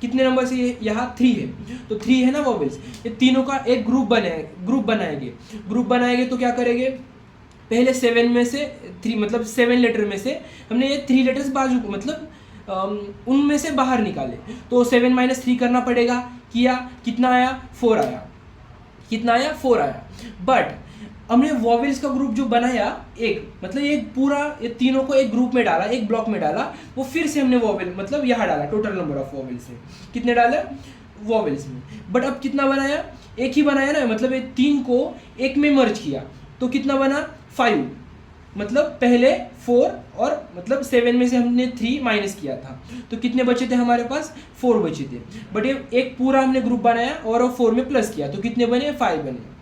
कितने नंबर से? यहाँ 3 है, तो 3 है ना वॉवेल्स। ये तीनों का एक ग्रुप बनाएंगे। ग्रुप बनाएंगे तो क्या करेंगे? पहले 7 में से 3 मतलब 7 लेटर में से हमने ये 3 लेटर्स बाजू को मतलब उनमें से बाहर निकाले। तो 7 - 3 करना पड़ेगा। किया, कितना आया? 4 आया। कितना आया? 4 आया। बट हमने वॉवेल्स का ग्रुप जो बनाया एक, मतलब ये पूरा ये तीनों को एक ग्रुप में डाला, एक ब्लॉक में डाला। वो फिर से हमने वॉवेल मतलब यहाँ डाला। टोटल नंबर ऑफ वॉवेल्स में कितने डाले? वॉवेल्स में। बट अब कितना बनाया? एक ही बनाया ना, मतलब ये 3 को एक में मर्ज किया। तो कितना बना? 5। मतलब पहले 4 और मतलब 7 में से हमने 3 माइनस किया था, तो कितने बचे थे हमारे पास? 4 बचे थे। बट ये एक पूरा हमने ग्रुप बनाया और 4 में प्लस किया, तो कितने बने? 5 बने।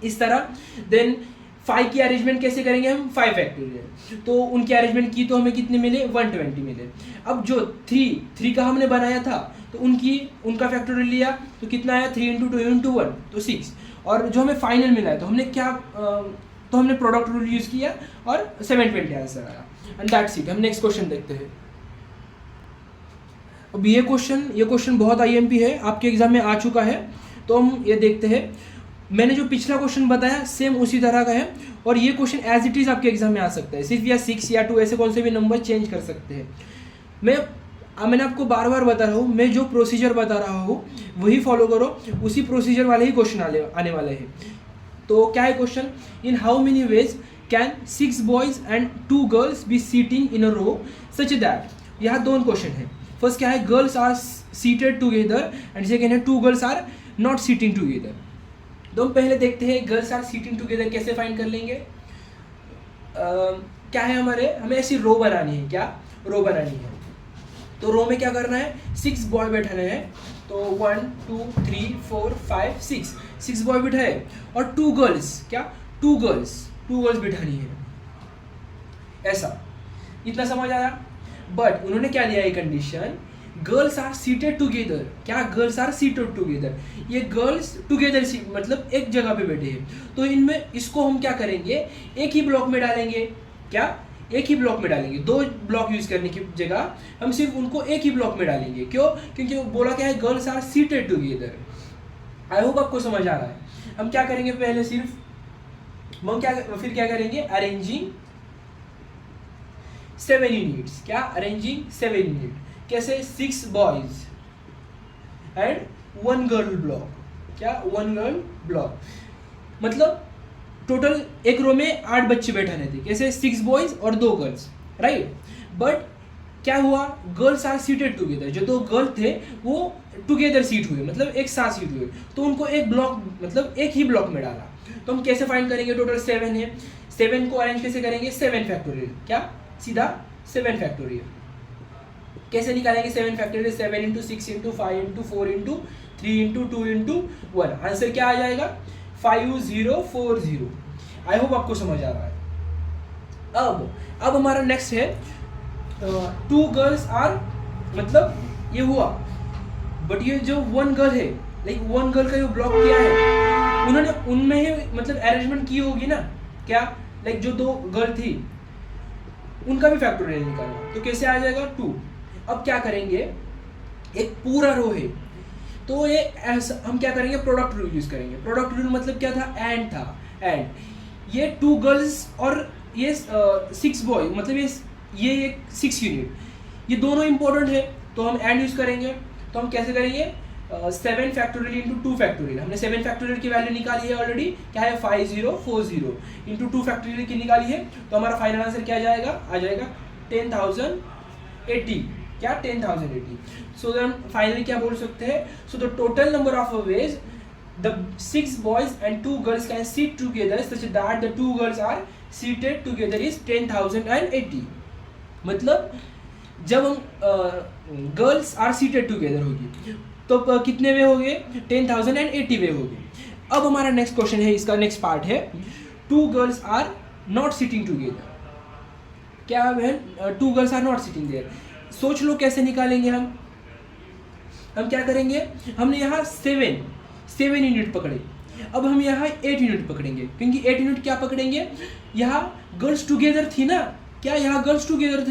इस तरह देन 5 की अरेंजमेंट कैसे करेंगे हम, 5 फैक्टोरियल, तो उनकी अरेंजमेंट की तो हमें कितने मिले, 120 मिले। अब जो 3 का हमने बनाया था तो उनका फैक्टोरियल लिया तो कितना आया, 3 × 2 × 1 तो 6, और जो हमें फाइनल मिला है तो हमने क्या तो हमने प्रोडक्ट रूल यूज़ किया और 720 आंसर आया। And that's it. हम नेक्स्ट क्वेश्चन देखते हैं। अब ये क्वेश्चन बहुत आईएमपी है, आपके एग्जाम में आ चुका है, तो हम ये देखते हैं। मैंने जो पिछला क्वेश्चन बताया सेम उसी तरह का है, और ये क्वेश्चन एज इट इज़ आपके एग्जाम में आ सकता है, सिर्फ या 6 या 2 ऐसे कौन से भी नंबर चेंज कर सकते हैं। मैंने आपको बार बार बता रहा हूँ, मैं जो प्रोसीजर बता रहा हूँ वही फॉलो करो, उसी प्रोसीजर वाले ही क्वेश्चन आने वाले हैं। तो क्या है question, in how many ways can 6 boys and 2 girls be seating in a row such that, यहाँ दोनों क्वेश्चन है। फर्स्ट क्या है, girls are seated together, and second है 2 girls are not sitting together. तो हम पहले देखते हैं गर्ल्स आर सीटिंग टुगेदर कैसे फाइंड कर लेंगे। क्या है हमें ऐसी रो बनानी है, क्या रो बनानी है। तो रो में क्या करना है, 6 बॉय बैठाने हैं, तो 1 2 3 4 5 6 बॉय बिठाए, और 2 गर्ल्स, क्या 2 गर्ल्स बिठानी है, ऐसा। इतना समझ आया। बट उन्होंने क्या दिया है condition, girls are seated together, क्या गर्ल्स आर सीटेड टुगेदर, ये गर्ल्स टुगेदर मतलब एक जगह पे बैठे हैं, तो इनमें इसको हम क्या करेंगे, एक ही ब्लॉक में डालेंगे, क्या एक ही ब्लॉक में डालेंगे, 2 ब्लॉक यूज करने की जगह हम सिर्फ उनको एक ही ब्लॉक में डालेंगे। क्यों, क्योंकि वो बोला क्या है, girls are seated together. I hope आपको समझ आ रहा है। हम क्या करेंगे, पहले फिर क्या करेंगे, अरेंजिंग 7 यूनिट्स, क्या अरेंजिंग 7 यूनिट, कैसे 6 बॉयज एंड 1 गर्ल ब्लॉक, क्या 1 गर्ल ब्लॉक, मतलब टोटल एक रो में 8 बच्चे बैठाने थे, कैसे 6 बॉयज और 2 गर्ल्स, राइट। बट क्या हुआ, गर्ल्स आर सीटेड टुगेदर, जो 2 गर्ल थे वो टुगेदर सीट हुए, मतलब एक साथ सीट हुए, तो उनको एक ब्लॉक मतलब एक ही ब्लॉक में डाला। तो हम कैसे फाइंड करेंगे, टोटल 7 है, 7 को अरेंज कैसे करेंगे, 7 फैक्टोरियल, क्या सीधा 7 फैक्टोरियल। कैसे निकालेंगे 7 फैक्टोरियल, 7 × 6 × 5 × 4 × 3 × 2 × 1, आंसर क्या आ जाएगा, 5040। आई होप आपको समझ आ रहा है। अब हमारा नेक्स्ट है 2 गर्ल्स आर, मतलब ये हुआ, बट ये जो 1 गर्ल है, लाइक 1 गर्ल का जो ब्लॉक किया है उन्होंने उनमें ही मतलब अरेंजमेंट की होगी ना, क्या लाइक जो 2 गर्ल थी उनका भी फैक्टोरियल निकालना, तो कैसे आ जाएगा 2। अब क्या करेंगे, एक पूरा रो है, तो ये ऐसा हम क्या करेंगे, प्रोडक्ट रूल यूज करेंगे। प्रोडक्ट रूल मतलब क्या था, एंड था, एंड ये 2 गर्ल्स और ये 6 बॉय, मतलब ये एक 6 यूनिट, ये दोनों इंपॉर्टेंट है, तो हम एंड यूज करेंगे। तो हम कैसे करेंगे, 7 फैक्टोरियल इंटू 2 फैक्टोरियल, हमने 7 फैक्टोरियल की वैल्यू निकाली है ऑलरेडी, क्या है 5040 इंटू 2 फैक्टोरियल की निकाली है, तो हमारा फाइनल आंसर क्या आ जाएगा 10,080, क्या 10,080। सो देन फाइनली क्या बोल सकते हैं, so the total number of veg the 6 boys and 2 girls can sit together such that the 2 girls are seated together is 10,080। मतलब जब हम गर्ल्स आर सीटेड टुगेदर होगी तो कितने वे हो गए, 10,080 वे हो गए। अब हमारा नेक्स्ट क्वेश्चन है, इसका नेक्स्ट पार्ट है 2 girls are not sitting together. क्या है, 2 girls are not sitting there. सोच लो कैसे निकालेंगे हम क्या करेंगे, हमने यहाँ 7 यूनिट पकड़े, अब हम यहाँ 8 यूनिट पकड़ेंगे, क्योंकि 8 यूनिट क्या पकड़ेंगे, यहाँ गर्ल्स टुगेदर थी ना, क्या यहाँ गर्ल्स टुगेदर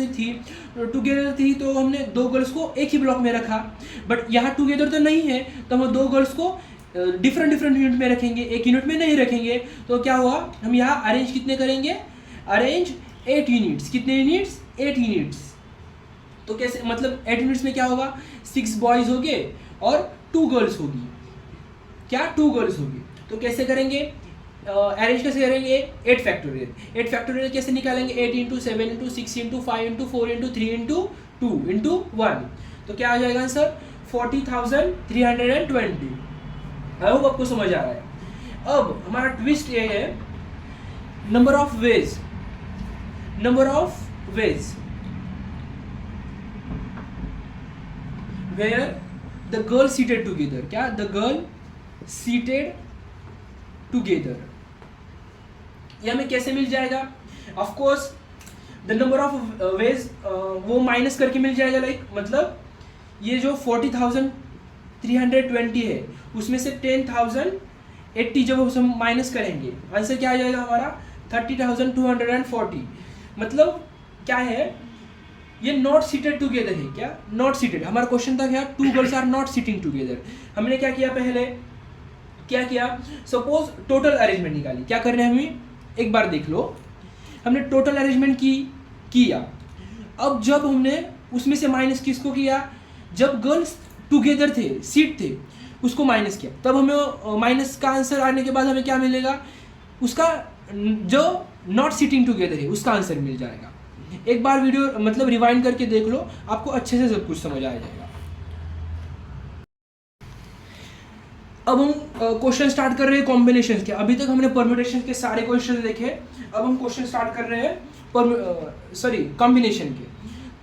थी तो हमने 2 गर्ल्स को एक ही ब्लॉक में रखा, बट यहाँ टुगेदर तो नहीं है, तो हम 2 गर्ल्स को डिफरेंट यूनिट में रखेंगे, एक यूनिट में नहीं रखेंगे। तो क्या हुआ, हम यहाँ अरेंज कितने करेंगे, अरेंज 8 यूनिट्स, कितने यूनिट्स, 8 यूनिट्स। तो कैसे, मतलब 8 यूनिट्स में क्या होगा, 6 बॉयज हो गए और 2 गर्ल्स होगी, क्या 2 गर्ल्स होगी। तो कैसे करेंगे, अरेंज कैसे करेंगे, 8 फैक्टोरियल कैसे निकालेंगे, 8 × 7 × 6 × 5 × 4 × 3 × 2 × 1, तो क्या आ जाएगा आंसर 40,320। आई होप आपको समझ आ रहा है। अब हमारा ट्विस्ट ये है, number of ways where the girl seated together, क्या द गर्ल seated together ये हमें कैसे मिल जाएगा? Of course the number of ways वो माइनस करके मिल जाएगा। लाइक मतलब ये जो 40,320 है उसमें से 10,080 जब हम माइनस करेंगे आंसर क्या आ जाएगा हमारा 30,240। मतलब क्या है, ये नॉट सीटेड टुगेदर है। क्या नॉट सीटेड? हमारा क्वेश्चन था क्या, two girls are not sitting together. हमने क्या किया, पहले क्या किया, सपोज टोटल अरेंजमेंट निकाली। क्या कर रहे हैं हमें, एक बार देख लो, हमने टोटल अरेंजमेंट किया। अब जब हमने उसमें से माइनस किसको किया, जब गर्ल्स टुगेदर थे, सीट थे, उसको माइनस किया। तब हमें माइनस का आंसर आने के बाद हमें क्या मिलेगा, उसका जो नॉट सिटिंग टुगेदर है उसका आंसर मिल जाएगा। एक बार वीडियो मतलब रिवाइंड करके देख लो, आपको अच्छे से सब कुछ समझ आ जाएगा। अब हम क्वेश्चन स्टार्ट कर रहे हैं कॉम्बिनेशन के। अभी तक हमने परम्यूटेशन के सारे क्वेश्चन देखे, अब हम क्वेश्चन स्टार्ट कर रहे हैं कॉम्बिनेशन के।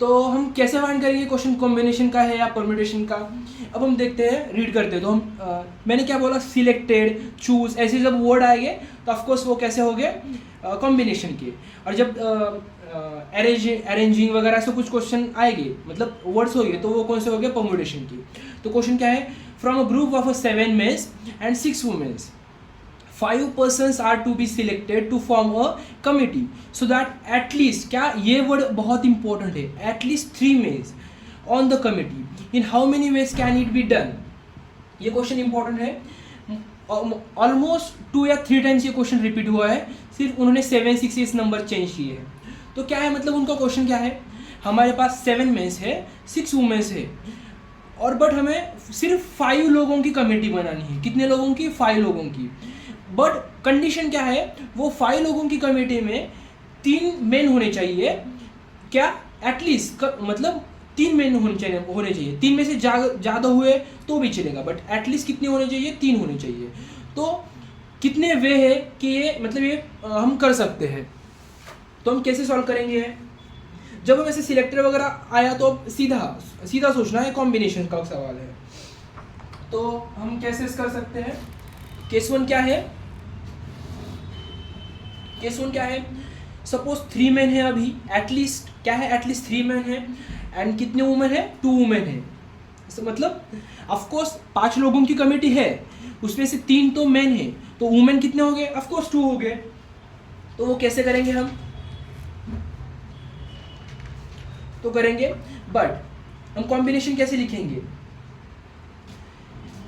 तो हम कैसे फाइंड करेंगे क्वेश्चन कॉम्बिनेशन का है या परम्यूटेशन का। अब हम देखते हैं, रीड करते हैं। तो हम मैंने क्या बोला, सिलेक्टेड, चूज, ऐसे जब वर्ड आएंगे तो ऑफकोर्स वो कैसे हो गए, कॉम्बिनेशन के। और जब अरेंजिंग वगैरह ऐसे कुछ क्वेश्चन आएंगे, मतलब वर्ड्स हो गए, तो वो कौन से हो गए, परम्यूटेशन की। तो क्वेश्चन क्या है, from a group of 7 mens and 6 womens 5 persons are to be selected to form a committee so that at least, क्या ये वर्ड बहुत इंपॉर्टेंट है, at least 3 males on the committee. In how many ways can it be done? ये question important है। Almost 2 या 3 times ये question repeat हुआ है, सिर्फ उन्होंने 7, 6 इस नंबर चेंज किए हैं। तो क्या है, मतलब उनका क्वेश्चन क्या है, हमारे पास 7 मेंस है, 6 वुमेन्स है, और बट हमें सिर्फ 5 लोगों की कमेटी बनानी है। कितने लोगों की, 5 लोगों की। बट कंडीशन क्या है, वो 5 लोगों की कमेटी में 3 मेन होने चाहिए। क्या, एटलीस्ट मतलब 3 मेन होने चाहिए। 3 में से ज़्यादा हुए तो भी चलेगा, बट एटलीस्ट कितने होने चाहिए, 3 होने चाहिए। तो कितने वे है कि ये मतलब ये हम कर सकते हैं। तो हम कैसे सॉल्व करेंगे, जब हम ऐसे सिलेक्टर वगैरह आया तो अब सीधा सोचना है, कॉम्बिनेशन का सवाल है। तो हम कैसे कर सकते हैं, केस 1 क्या है, केस 1 क्या है, सपोज 3 मेन है अभी, एटलीस्ट क्या है, एटलीस्ट 3 मेन है, एंड कितने वुमेन है, 2 वुमेन है। मतलब ऑफकोर्स 5 लोगों की कमेटी है, उसमें से 3 तो मेन है, तो वुमेन कितने हो गए, ऑफकोर्स 2 हो गए। तो वो कैसे करेंगे हम, तो करेंगे, बट हम कॉम्बिनेशन कैसे लिखेंगे,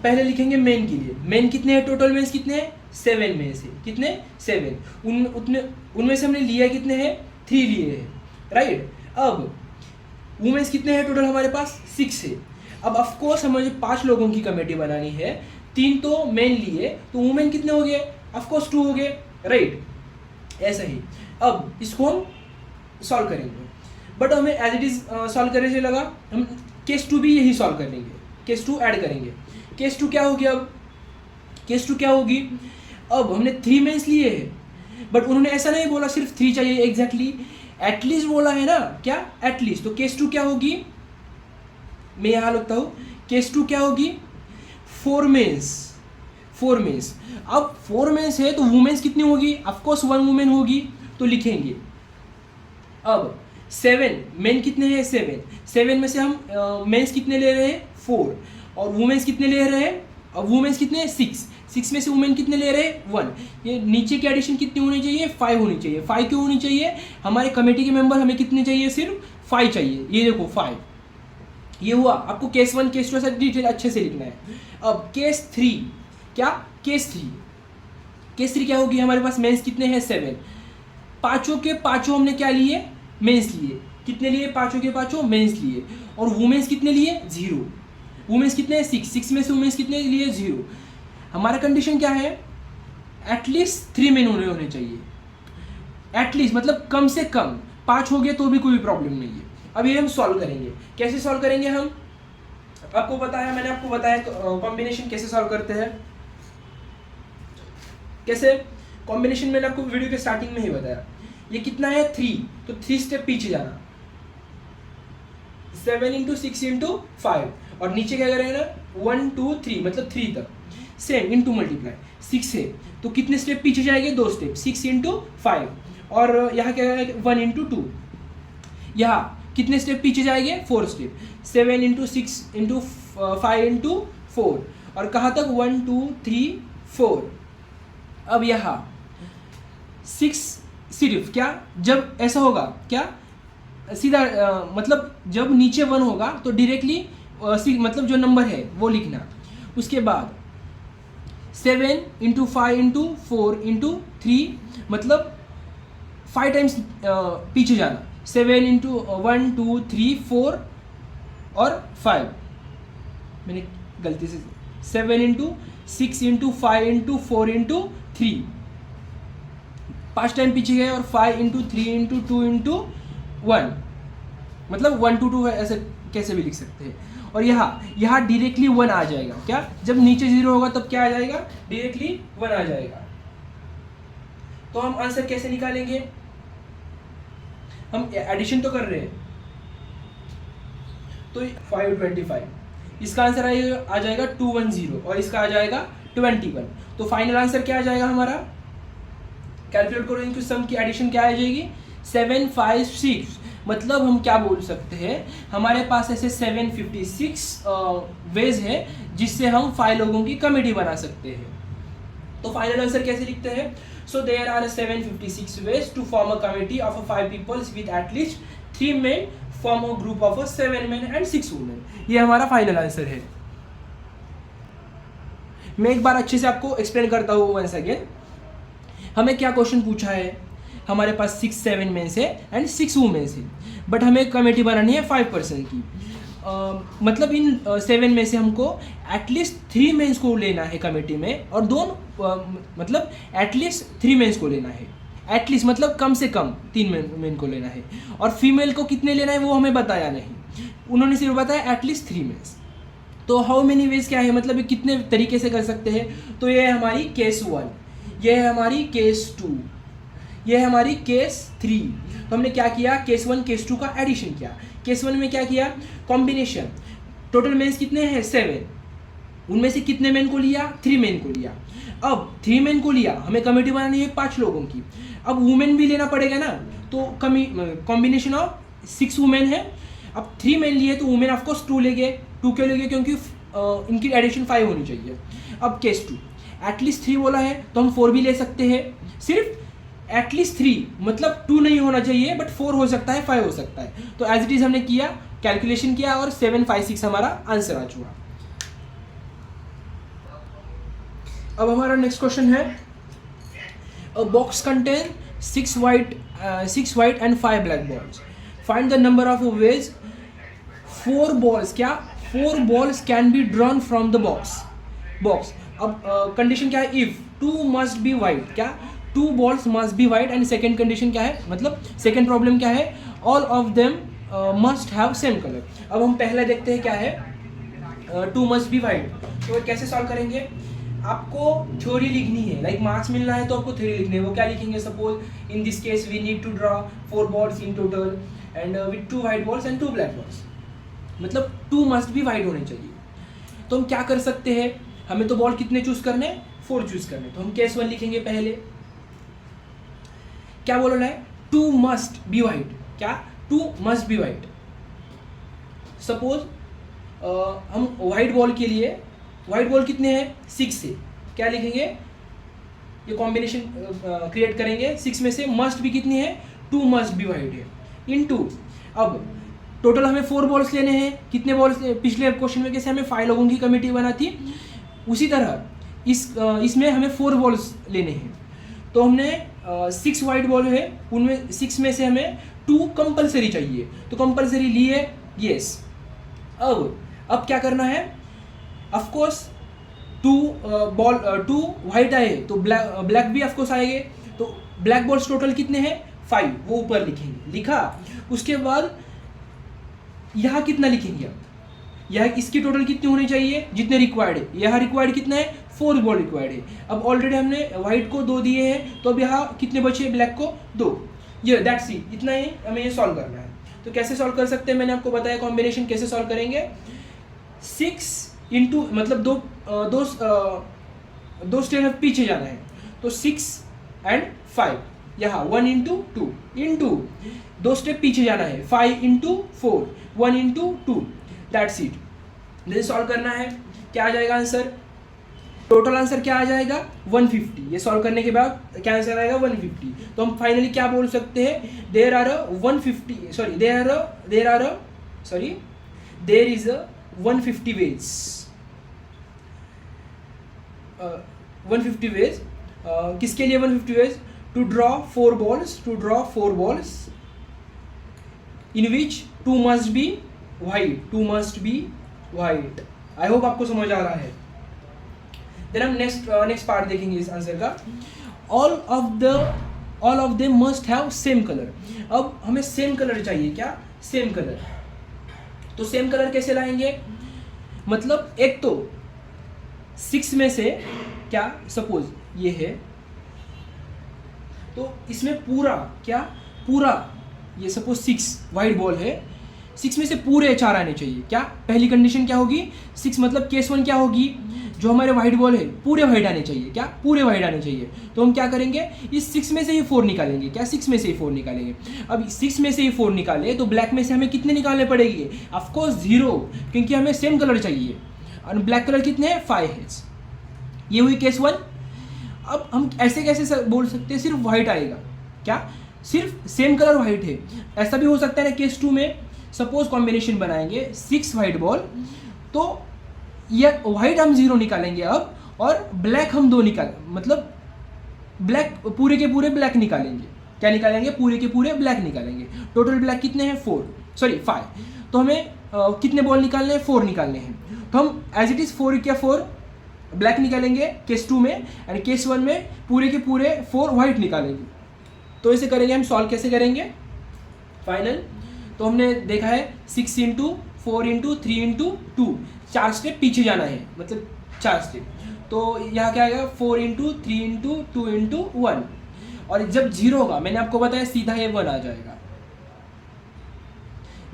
पहले लिखेंगे मेन के लिए। मेन कितने हैं, टोटल मेंस कितने हैं, 7 में से कितने, 7। उनमें से हमने लिया कितने हैं, 3 लिए हैं, राइट। अब वुमेन्स कितने हैं टोटल, हमारे पास 6 है। अब ऑफकोर्स हमें 5 लोगों की कमेटी बनानी है, 3 तो मेन लिए, तो वुमेन कितने हो गए, ऑफकोर्स 2 हो गए, राइट। ऐसा ही अब इसको हम सॉल्व करेंगे, बट हमें एज इट इज सॉल्व करने से लगा, हम केस 2 भी यही सॉल्व करेंगे, केस 2 ऐड करेंगे। केस 2 क्या होगी, अब केस 2 क्या होगी, अब हमने 3 मेंस लिए हैं, बट उन्होंने ऐसा नहीं बोला सिर्फ 3 चाहिए एग्जैक्टली, एटलीस्ट बोला है ना, क्या एटलीस्ट। तो केस 2 क्या होगी, मैं यहाँ लिखता हूँ, केस 2 क्या होगी, 4 मेंस। अब 4 मेंस है तो वुमेन्स कितनी होगी, ऑफकोर्स 1 वुमेन होगी, तो लिखेंगे। अब 7 मेन कितने हैं, 7 में से हम मेंस कितने ले रहे हैं, 4, और वुमेन्स कितने ले रहे हैं, अब वुमेन्स कितने हैं, 6 में से वुमेन कितने ले रहे हैं, 1। ये नीचे की एडिशन कितनी होनी चाहिए, 5 होनी चाहिए। 5 क्यों होनी चाहिए, हमारे कमेटी के मेंबर हमें कितने चाहिए, सिर्फ 5 चाहिए। ये देखो 5, ये हुआ। आपको केस 1 केस 2 ऐसा डिटेल अच्छे से लिखना है। अब केस 3 क्या, केस 3 क्या होगी, हमारे पास मेंस कितने हैं, 7। पाँचों के पाँचों हमने क्या लिए, मेंस लिए। कितने लिए, पाँचों के पाँचों मेंस लिए, और वुमेन्स कितने लिए, 0। वुमेन्स कितने हैं, 6 में से वुमेन्स कितने लिए, 0। हमारा कंडीशन क्या है, एटलीस्ट 3 मेन होने चाहिए। एटलीस्ट मतलब कम से कम 5 हो गए तो भी कोई प्रॉब्लम नहीं है। अब ये हम सॉल्व करेंगे, कैसे सॉल्व करेंगे हम, आपको बताया, मैंने आपको बताया कॉम्बिनेशन कैसे सॉल्व करते हैं। कैसे कॉम्बिनेशन, मैंने आपको वीडियो के स्टार्टिंग में ही बताया। ये कितना है, 3, तो 3 स्टेप पीछे जाना, 7 × 6 × 5, और नीचे क्या करेंगे ना, 1 2 3 मतलब 3 तक। सेम इंटू मल्टीप्लाई, 6 है तो कितने स्टेप पीछे जाएंगे, 2 स्टेप, 6 इंटू 5, और यहाँ क्या है 1 इंटू 2, यहाँ कितने स्टेप पीछे जाएंगे, 4 स्टेप, 7 इंटू 6 इंटू 5 इंटू 4, और कहाँ तक 1 2 3 4। अब यहाँ 6 सिर्फ क्या, जब ऐसा होगा क्या सीधा मतलब जब नीचे 1 होगा तो डायरेक्टली मतलब जो नंबर है वो लिखना, उसके बाद 7 इंटू 5 इंटू 4 इंटू 3 मतलब 5 टाइम्स पीछे जाना, 7 इंटू 1 2 3 4 और 5, मैंने गलती से 7 into 6 into 5 into 4 into 3, 5 time पीछे गए, और 5 इंटू 3 इंटू 2 इंटू 1, मतलब 1 to 2 है, ऐसे कैसे भी लिख सकते हैं। और यहाँ डायरेक्टली 1 आ जाएगा, क्या जब नीचे 0 होगा तब क्या आ जाएगा, डायरेक्टली 1 आ जाएगा। तो हम आंसर कैसे निकालेंगे, हम एडिशन तो कर रहे हैं, तो 525, इसका आंसर आ जाएगा 210, और इसका आ जाएगा 21। तो फाइनल आंसर क्या आ जाएगा हमारा, कैलकुलेट करो इनकी सम की एडिशन क्या आ जाएगी, 756। मतलब हम क्या बोल सकते हैं, हमारे पास ऐसे 756 वेज है जिससे हम 5 लोगों की कमेटी बना सकते हैं। तो फाइनल आंसर कैसे लिखते हैं, so there are 756 ways to form a committee of 5 peoples with at least 3 men form a group of 7 men and 6 women. ये हमारा फाइनल आंसर है। मैं एक बार अच्छे से आपको एक्सप्लेन करता हूँ वंस अगेन। हमें क्या क्वेश्चन पूछा है, हमारे पास 6-7 मेंस है एंड 6 वुमेन्स है, बट हमें कमेटी बनानी है 5% की। मतलब इन 7 में से हमको एटलीस्ट 3 मेंस को लेना है कमेटी में, और मतलब एटलीस्ट 3 मेंस को लेना है, एटलीस्ट मतलब कम से कम 3 मेन को लेना है, और फीमेल को कितने लेना है वो हमें बताया नहीं, उन्होंने सिर्फ बताया एटलीस्ट 3 मेंस। तो हाउ मेनी वेज क्या है, मतलब ये कितने तरीके से कर सकते हैं। तो ये है हमारी केस 1, ये है हमारी केस 2, ये है हमारी केस 3। तो हमने क्या किया, केस 1 केस 2 का एडिशन किया। केस 1 में क्या किया, कॉम्बिनेशन, टोटल मेंस कितने हैं 7, उनमें से कितने मेन को लिया, 3 मेन को लिया। अब 3 मेन को लिया, हमें कमेटी बनानी है 5 लोगों की, अब वुमेन भी लेना पड़ेगा ना, तो कॉम्बिनेशन ऑफ 6 वुमेन है। अब 3 मेन लिए तो वुमेन ऑफकोर्स 2 लेंगे, 2 क्यों लेंगे, क्योंकि इनकी एडिशन 5 होनी चाहिए। अब केस 2 एटलीस्ट 3 बोला है तो हम 4 भी ले सकते हैं, सिर्फ एटलीस्ट 3 मतलब 2 नहीं होना चाहिए, बट 4 हो सकता है, 5 हो सकता है। तो एज इट इज हमने किया, कैलकुलेशन किया, और 756 हमारा आंसर आ चुका। अब हमारा नेक्स्ट क्वेश्चन है, अ box contain 6 white and 5 black balls. Find the number of ways 4 balls, क्या 4 balls can be drawn from the box. अब कंडीशन क्या है, इफ 2 मस्ट बी वाइट, क्या 2 balls must be white, and second condition क्या है, मतलब second problem क्या है, all of them must have same colour. अब हम पहले देखते हैं क्या है, 2 मस्ट बी वाइट। तो कैसे सॉल्व करेंगे, आपको थ्योरी लिखनी है, लाइक मार्क्स मिलना है तो आपको थ्योरी लिखनी है। वो क्या लिखेंगे, suppose in this case we need to draw 4 balls in total and with 2 white balls and 2 black balls, मतलब 2 मस्ट बी वाइट होने चाहिए। तो हम क्या कर सकते हैं, हमें तो बॉल कितने चूज करने, 4 चूज करने। तो हम केस 1 लिखेंगे, पहले क्या बोलना है, 2 मस्ट बी वाइट, क्या 2 मस्ट बी वाइट। सपोज हम वाइट बॉल के लिए, वाइट बॉल कितने हैं 6 है, क्या लिखेंगे, ये कॉम्बिनेशन क्रिएट करेंगे, 6 में से मस्ट भी कितनी है, 2 मस्ट बी वाइट है, इनटू, अब टोटल हमें 4 बॉल्स लेने हैं, कितने बॉल्स, पिछले क्वेश्चन में कैसे हमें 5 लोगों की कमेटी बना थी, उसी तरह इसमें हमें 4 बॉल्स लेने हैं। तो हमने 6 वाइट बॉल है, उनमें 6 में से हमें 2 कंपलसरी चाहिए, तो कंपलसरी लिए, यस। अब क्या करना है, ऑफकोर्स 2 वाइट आए तो ब्लैक भी ऑफकोर्स आएंगे, तो ब्लैक बॉल्स टोटल कितने हैं 5, वो ऊपर लिखेंगे, लिखा। उसके बाद यहाँ कितना लिखेंगे, अब यह इसकी टोटल कितनी होनी चाहिए, जितने रिक्वायर्ड है, यहाँ रिक्वायर्ड कितना है 4 बॉल रिक्वायर्ड है। अब ऑलरेडी हमने वाइट को 2 दिए हैं, तो अब यहाँ कितने बचे, ब्लैक को 2, ये दैट्स इट, इतना ही हमें ये सॉल्व करना है। तो कैसे सॉल्व कर सकते हैं, मैंने आपको बताया कॉम्बिनेशन कैसे सॉल्व करेंगे, 6 इंटू मतलब दो 2 स्टेप पीछे जाना है, तो 6 and 5, यहाँ 1 into 2 into 2 स्टेप पीछे जाना है, 5 into 4, 1 into 2, that's it. Then solve करना है, क्या आ जाएगा आंसर, टोटल आंसर क्या आ जाएगा 150। ये सॉल्व करने के बाद क्या आंसर आएगा 150। तो हम फाइनली क्या बोल सकते हैं, there is a 150 ways, 150 ways, किसके लिए 150 ways, to draw 4 balls in which 2 must be white। I hope आपको समझ आ रहा है। देन हम नेक्स्ट पार्ट देखेंगे इस आंसर का। All of them must have same colour. अब हमें सेम कलर चाहिए, क्या सेम कलर, तो सेम कलर कैसे लाएंगे, मतलब एक तो 6 में से क्या, सपोज ये है, तो इसमें पूरा ये सपोज 6 वाइट बॉल है, 6 में से पूरे 4 आने चाहिए। क्या पहली कंडीशन क्या होगी, 6 मतलब केस 1 क्या होगी, जो हमारे वाइट बॉल है पूरे वाइट आने चाहिए, क्या पूरे वाइट आने चाहिए। तो हम क्या करेंगे, इस 6 में से ही 4 निकालेंगे, क्या 6 में से ही 4 निकालेंगे। अब 6 में से ही 4 निकाले तो ब्लैक में से हमें कितने निकालने पड़ेंगे, ऑफकोर्स 0, क्योंकि हमें सेम कलर चाहिए और ब्लैक कलर कितने हैं 5 है। ये हुई केस 1। अब हम ऐसे कैसे बोल सकते हैं सिर्फ वाइट आएगा, क्या सिर्फ सेम कलर वाइट है। ऐसा भी हो सकता है ना केस 2 में, सपोज कॉम्बिनेशन बनाएंगे 6 वाइट बॉल, तो ये वाइट हम 0 निकालेंगे अब, और ब्लैक हम 2 मतलब ब्लैक पूरे के पूरे ब्लैक निकालेंगे। क्या निकालेंगे, पूरे के पूरे ब्लैक निकालेंगे। टोटल ब्लैक कितने हैं 5। तो हमें कितने बॉल निकालने हैं, 4 निकालने हैं। तो हम एज इट इज़ 4 क्या 4 ब्लैक निकालेंगे केस 2 में, एंड केस 1 में पूरे के पूरे 4 वाइट निकालेंगे। तो ऐसे करेंगे हम। सॉल्व कैसे करेंगे फाइनल, तो हमने देखा है 6 into 4 into 3 into 2, 4 स्टेप पीछे जाना है, मतलब 4 स्टेप। तो यहाँ क्या आएगा 4 into 3 into 2 into 1, और जब 0 होगा मैंने आपको बताया सीधा ये 1 आ जाएगा।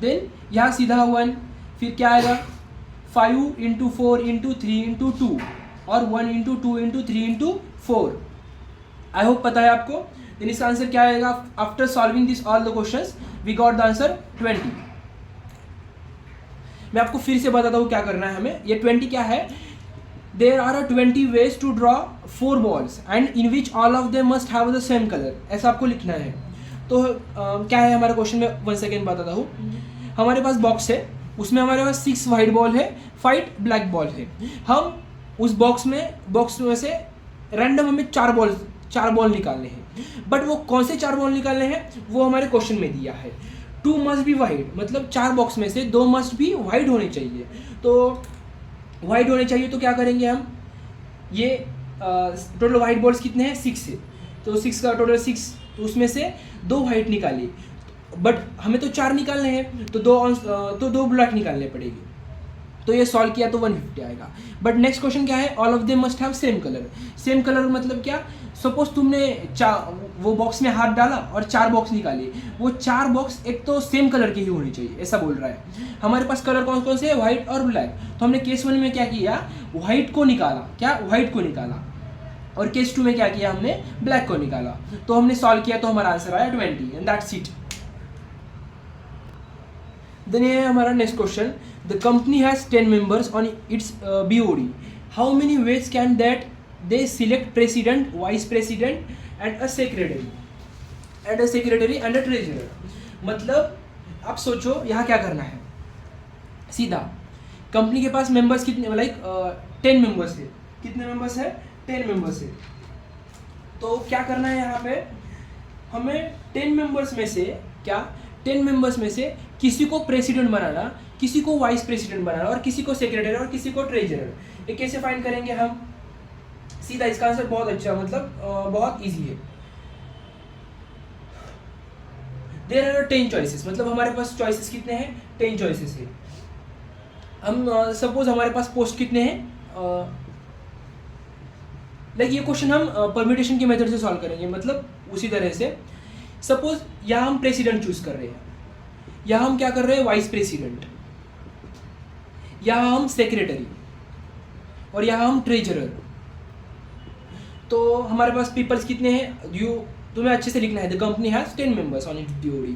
देन यहाँ सीधा 1, फिर क्या आएगा 5 into 4 into 3 into 2, और 1 into 2 into 3 into 4। I hope पता है आपको। देन इसका आंसर क्या आएगा, after solving this all the questions we got the answer 20। मैं आपको फिर से बताता हूँ क्या करना है हमें। ये 20 क्या है, there are 20 ways to draw 4 balls and in which all of them must have the same colour, ऐसा आपको लिखना है। तो क्या है हमारे क्वेश्चन में, 1 सेकेंड बताता हूँ। हमारे पास बॉक्स है, उसमें हमारे पास 6 वाइट बॉल है, 5 ब्लैक बॉल है। हम उस बॉक्स में से रैंडम हमें 4 बॉल निकालने हैं, बट वो कौन से 4 बॉल निकालने हैं वो हमारे क्वेश्चन में दिया है। 2 मस्ट बी वाइट, मतलब 4 बॉक्स में से 2 मस्ट बी वाइट होने चाहिए। तो वाइट होने चाहिए तो क्या करेंगे हम, ये टोटल वाइट बॉल्स कितने हैं 6 है, तो 6 का टोटल 6, तो उसमें से 2 वाइट निकालिए, बट हमें तो 4 निकालने हैं, तो 2 ब्लैक निकालने पड़ेगी। तो ये सॉल्व किया तो 150 आएगा। बट नेक्स्ट क्वेश्चन क्या है, all of them must have same colour. Same colour मतलब क्या, सपोज तुमने वो बॉक्स में हाथ डाला और 4 बॉक्स निकाले, वो 4 बॉक्स एक तो सेम कलर की ही होनी चाहिए, ऐसा बोल रहा है। हमारे पास कलर कौन कौन से है, व्हाइट और ब्लैक। तो हमने केस 1 में क्या किया, व्हाइट को निकाला, क्या व्हाइट को निकाला, और केस 2 में क्या किया, हमने ब्लैक को निकाला। तो हमने सॉल्व किया तो हमारा आंसर आया 20, एंड दैट्स इट। देन ये है हमारा next question, the company has 10 members on it's BOD, how many ways can that they select president, vice president and a secretary and a treasurer. मतलब आप सोचो यहाँ क्या करना है, सीधा कंपनी के पास मेंबर्स कितने, लाइक 10 members है। कितने मेंबर्स है, 10 members है। तो क्या करना है यहाँ पे, हमें 10 members में से क्या, 10 members में से किसी को प्रेसिडेंट बनाना, किसी को वाइस प्रेसिडेंट बनाना, और किसी को सेक्रेटरी और किसी को ट्रेजरर। ये कैसे फाइंड करेंगे हम, सीधा इसका आंसर बहुत अच्छा, मतलब बहुत इजी है। देयर आर 10 choices, मतलब हमारे पास चॉइसेस कितने हैं, 10 choices है। हम सपोज हमारे पास पोस्ट कितने हैं, लाइक ये क्वेश्चन हम परम्यूटेशन के मेथड से सॉल्व करेंगे, मतलब उसी तरह से। सपोज यहाँ हम प्रेसिडेंट चूज कर रहे हैं, यहाँ हम क्या कर रहे हैं, वाइस प्रेसिडेंट, यहाँ हम सेक्रेटरी, और यहाँ हम ट्रेजरर। तो हमारे पास पीपल्स कितने हैं, यू तुम्हें अच्छे से लिखना है, the company has 10 members on it's DOD।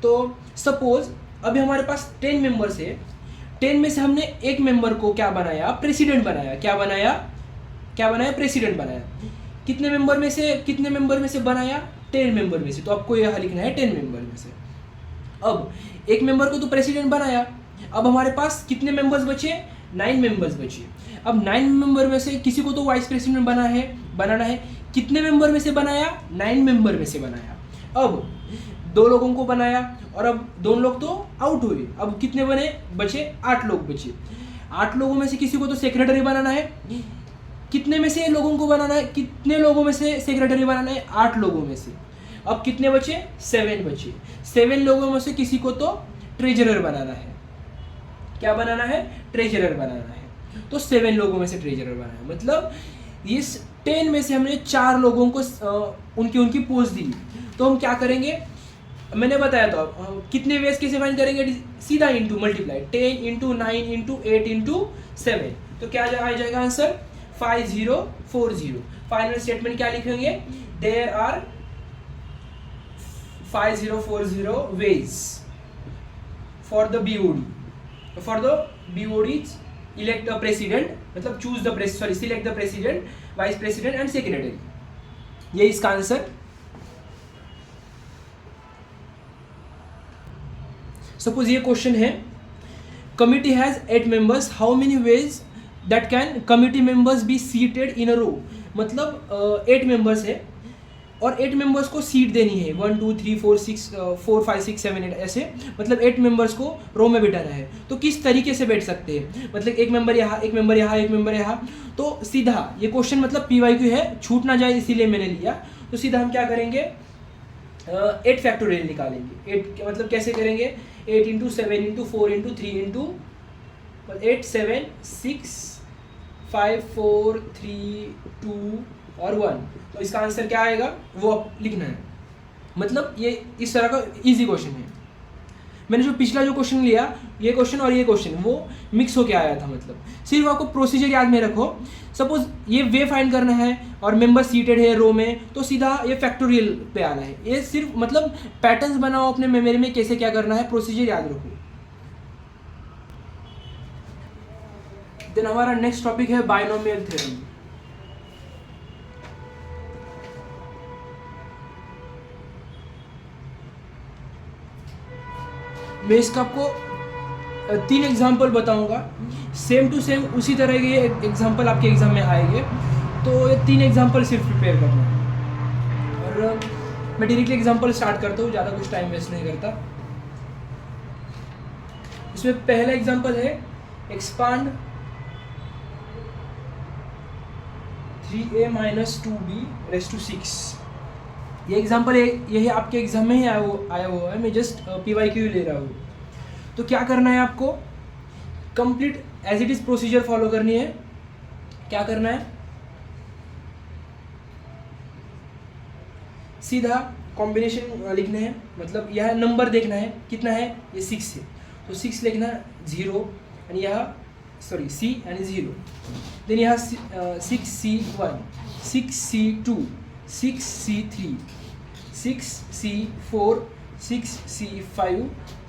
तो सपोज अभी हमारे पास 10 मेंबर्स है, 10 में से हमने एक मेंबर को क्या बनाया, प्रेसिडेंट बनाया। क्या बनाया, प्रेसिडेंट बनाया। कितने मेंबर में से बनाया, 10 मेंबर में से। तो आपको यहाँ लिखना है 10 मेंबर में से। अब एक मेंबर को तो प्रेसिडेंट बनाया, अब हमारे पास कितने मेंबर्स बचे, 9 मेंबर्स बचे। अब 9 मेंबर में से किसी को तो वाइस प्रेसिडेंट बनाना है। कितने मेंबर में से बनाया, 9 मेंबर में से बनाया। अब 2 लोगों को बनाया और अब 2 लोग तो आउट हुए। अब कितने बचे 8 लोग बचे। 8 लोगों में से किसी को तो सेक्रेटरी बनाना है। कितने में से लोगों को बनाना है, कितने लोगों में से सेक्रेटरी बनाना है, 8 लोगों में से। अब कितने बचे, 7 बचे। 7 लोगों में से किसी को तो ट्रेजरर बनाना है। क्या बनाना है, ट्रेजरर बनाना है। तो 7 लोगों में से ट्रेजरर बनाना है। मतलब इस 10 में से हमने 4 लोगों को उनकी पोस्ट दी। तो हम क्या करेंगे, मैंने बताया था कितने वेज कैसे फाइंड करेंगे, सीधा into multiply 10 into 9 into 8 into 7। तो क्या आ जाएगा आंसर, 5040। फाइनल स्टेटमेंट क्या लिखेंगे, there are 5040 ways for the BOD। For the BODs elect a president, मतलब select the president, vice president and secretary। ये इसका आंसर। सपोज ये क्वेश्चन है, committee has 8 members, how many ways that can committee members be seated in a row. मतलब 8 members है और 8 members को seat देनी है, 1 2 3 4 5 6 7 8 ऐसे। मतलब 8 मेंबर्स को रो में बिठाना है। तो किस तरीके से बैठ सकते हैं, मतलब एक मेंबर यहाँ, एक मेंबर यहाँ, एक मेंबर यहाँ। तो सीधा ये क्वेश्चन मतलब PYQ है, छूट ना जाए इसीलिए मैंने लिया। तो सीधा हम क्या करेंगे, 8 फैक्टोरियल निकालेंगे। 8 मतलब कैसे करेंगे, 8 इंटू 7 इंटू 4 इंटू 3 इंटू 8 7 6 5 4 3 2 और 1। तो इसका आंसर क्या आएगा वो आप लिखना है। मतलब ये इस तरह का इजी क्वेश्चन है। मैंने जो पिछला जो क्वेश्चन लिया, ये क्वेश्चन और ये क्वेश्चन वो मिक्स होके आया था। मतलब सिर्फ आपको प्रोसीजर याद में रखो। सपोज ये वे फाइंड करना है और मेंबर सीटेड है रो में, तो सीधा ये फैक्टोरियल पे आना है। ये सिर्फ मतलब पैटर्न्स बनाओ अपने मेमोरी में, कैसे क्या करना है, प्रोसीजर याद रखो। देन हमारा नेक्स्ट टॉपिक है बाइनोमियल थ्योरम। मैं इसका आपको 3 एग्जाम्पल बताऊंगा, सेम टू सेम उसी तरह के एग्जाम्पल आपके एग्जाम में आएंगे। तो ये 3 एग्जाम्पल सिर्फ प्रिपेयर करना है। और मैं डायरेक्टली एग्जाम्पल स्टार्ट करता हूँ, ज़्यादा कुछ टाइम वेस्ट नहीं करता। इसमें पहला एग्जाम्पल है expand 3a - 2b raised to 6। ये एग्जाम्पल यही आपके एग्जाम में ही आया हुआ है, मैं जस्ट PYQ ले रहा हूँ। तो क्या करना है आपको, complete as it is procedure follow करनी है। क्या करना है, सीधा कॉम्बिनेशन लिखना है। मतलब यह नंबर देखना है कितना है, ये 6 है तो 6 लिखना 0 एंड यह C एंड 0। देन यहाँ 6C1 6C2 6C3 6C4 6C5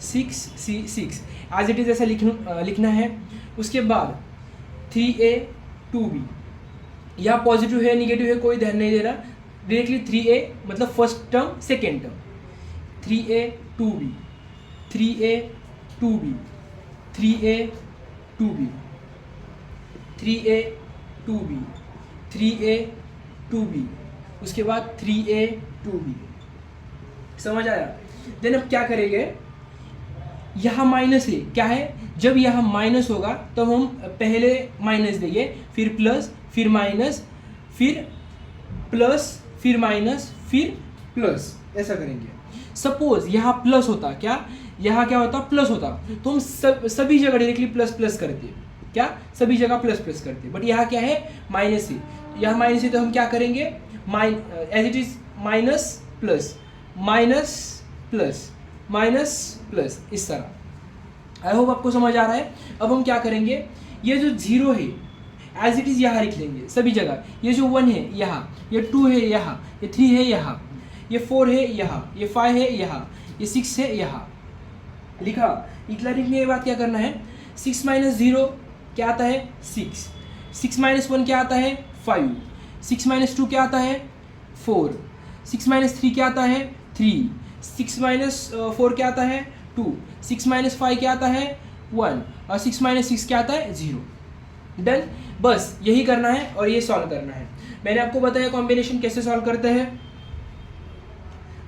6C6 as it is ऐसा लिखना है। उसके बाद 3a 2b, यहाँ पॉजिटिव है निगेटिव है कोई ध्यान नहीं देना, डायरेक्टली 3a मतलब first term second term, 3a 2b 3a 2b 3a 2b 3a 2b 3a 2b, उसके बाद 3a 2b। समझ आया। देन अब क्या करेंगे, यहाँ माइनस है, क्या है, जब यहाँ माइनस होगा तो हम पहले माइनस देंगे, फिर प्लस, फिर माइनस, फिर प्लस, फिर माइनस, फिर प्लस, ऐसा करेंगे। सपोज यहाँ प्लस होता, क्या यहाँ क्या होता, प्लस होता, तो हम सभी जगह डायरेक्टली प्लस प्लस करते, क्या सभी जगह प्लस प्लस करते। बट यहाँ क्या है, माइनस है, यहाँ माइनस है तो हम क्या करेंगे, as it is minus plus minus plus minus plus, इस तरह। आई होप आपको समझ आ रहा है। अब हम क्या करेंगे, ये जो 0 है एज इट इज़ यहाँ लिख लेंगे सभी जगह। ये जो 1 है यहाँ, ये 2 है यहाँ, ये 3 है यहाँ, ये 4 है यहाँ, ये 5 है यहाँ, ये 6 है यहाँ, लिखा। इतना लिखने के बाद क्या करना है, 6 माइनस 0 क्या आता है 6, 6 माइनस 1 क्या आता है 5, 6 माइनस 2 क्या आता है 4, 6 माइनस 3 क्या आता है 3, 6 माइनस 4 क्या आता है 2, 6 माइनस 5 क्या आता है 1 और 6 माइनस 6 क्या आता है 0। डन, बस यही करना है और ये सॉल्व करना है। मैंने आपको बताया कॉम्बिनेशन कैसे सॉल्व करते हैं,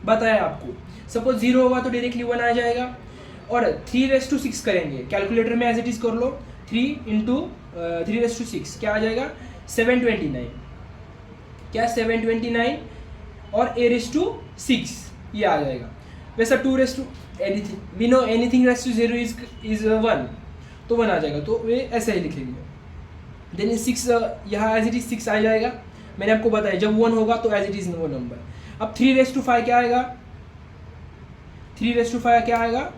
बताया आपको। सपोज 0 होगा तो डायरेक्टली 1 आ जाएगा। और 3⁻6 करेंगे, कैलकुलेटर में एज इट इज कर लो, 3 इंटू 3⁻6 क्या आ जाएगा 729, क्या 729 और a⁻6 ये आ जाएगा। वैसा 2 anything we know anything raised to 0 is 1 तो 1 आ जाएगा, तो वे ऐसा ही लिखेंगे। देन 6 यहाँ एज इट इज 6 आ जाएगा। मैंने आपको बताया जब 1 होगा तो एज इट इज वो नंबर। अब 3⁻5 क्या आएगा, 3⁻5 क्या आएगा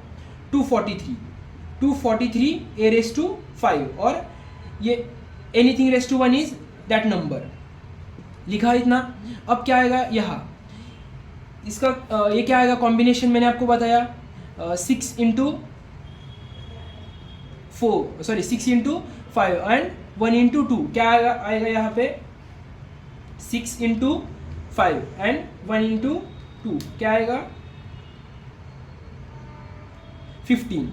243, 243 a⁻5 और ये anything raised to 1 is that number, लिखा इतना। अब क्या आएगा यहाँ, इसका ये क्या आएगा कॉम्बिनेशन, मैंने आपको बताया 6 into 4 sorry 6 into 5 and 1 into 2 क्या आएगा यहाँ पे 6 इंटू 5 एंड 1 इंटू 2 क्या आएगा 15।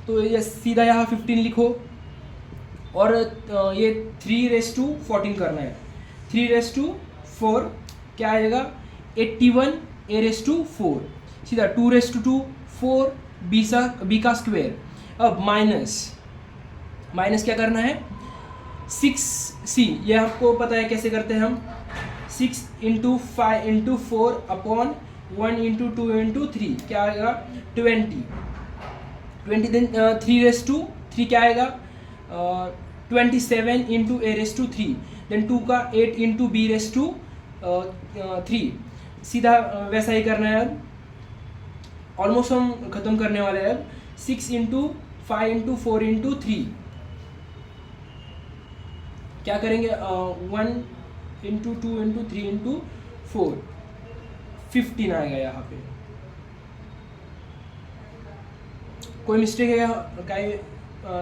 तो ये सीधा यहाँ 15 लिखो और ये 3⁻14 करना है, 3⁻4 क्या आएगा 81 a⁻4, सीधा 2⁻2 4 b का स्क्वायर। अब माइनस क्या करना है 6c, ये आपको पता है कैसे करते हैं हम, 6 into 5 into 4 upon 1 into 2 into 3 क्या आएगा 20 देन 3⁻3 क्या आएगा 27 इंटू a⁻3 देन 2 का 8 इंटू b⁻3 सीधा वैसा ही करना है। अब ऑलमोस्ट हम ख़त्म करने वाले हैं। अब 6 इंटू 5 इंटू 4 इंटू 3 क्या करेंगे 1 इंटू 2 इंटू 3 इंटू 4 15 आएगा यहाँ पे। कोई मिस्टेक है क्या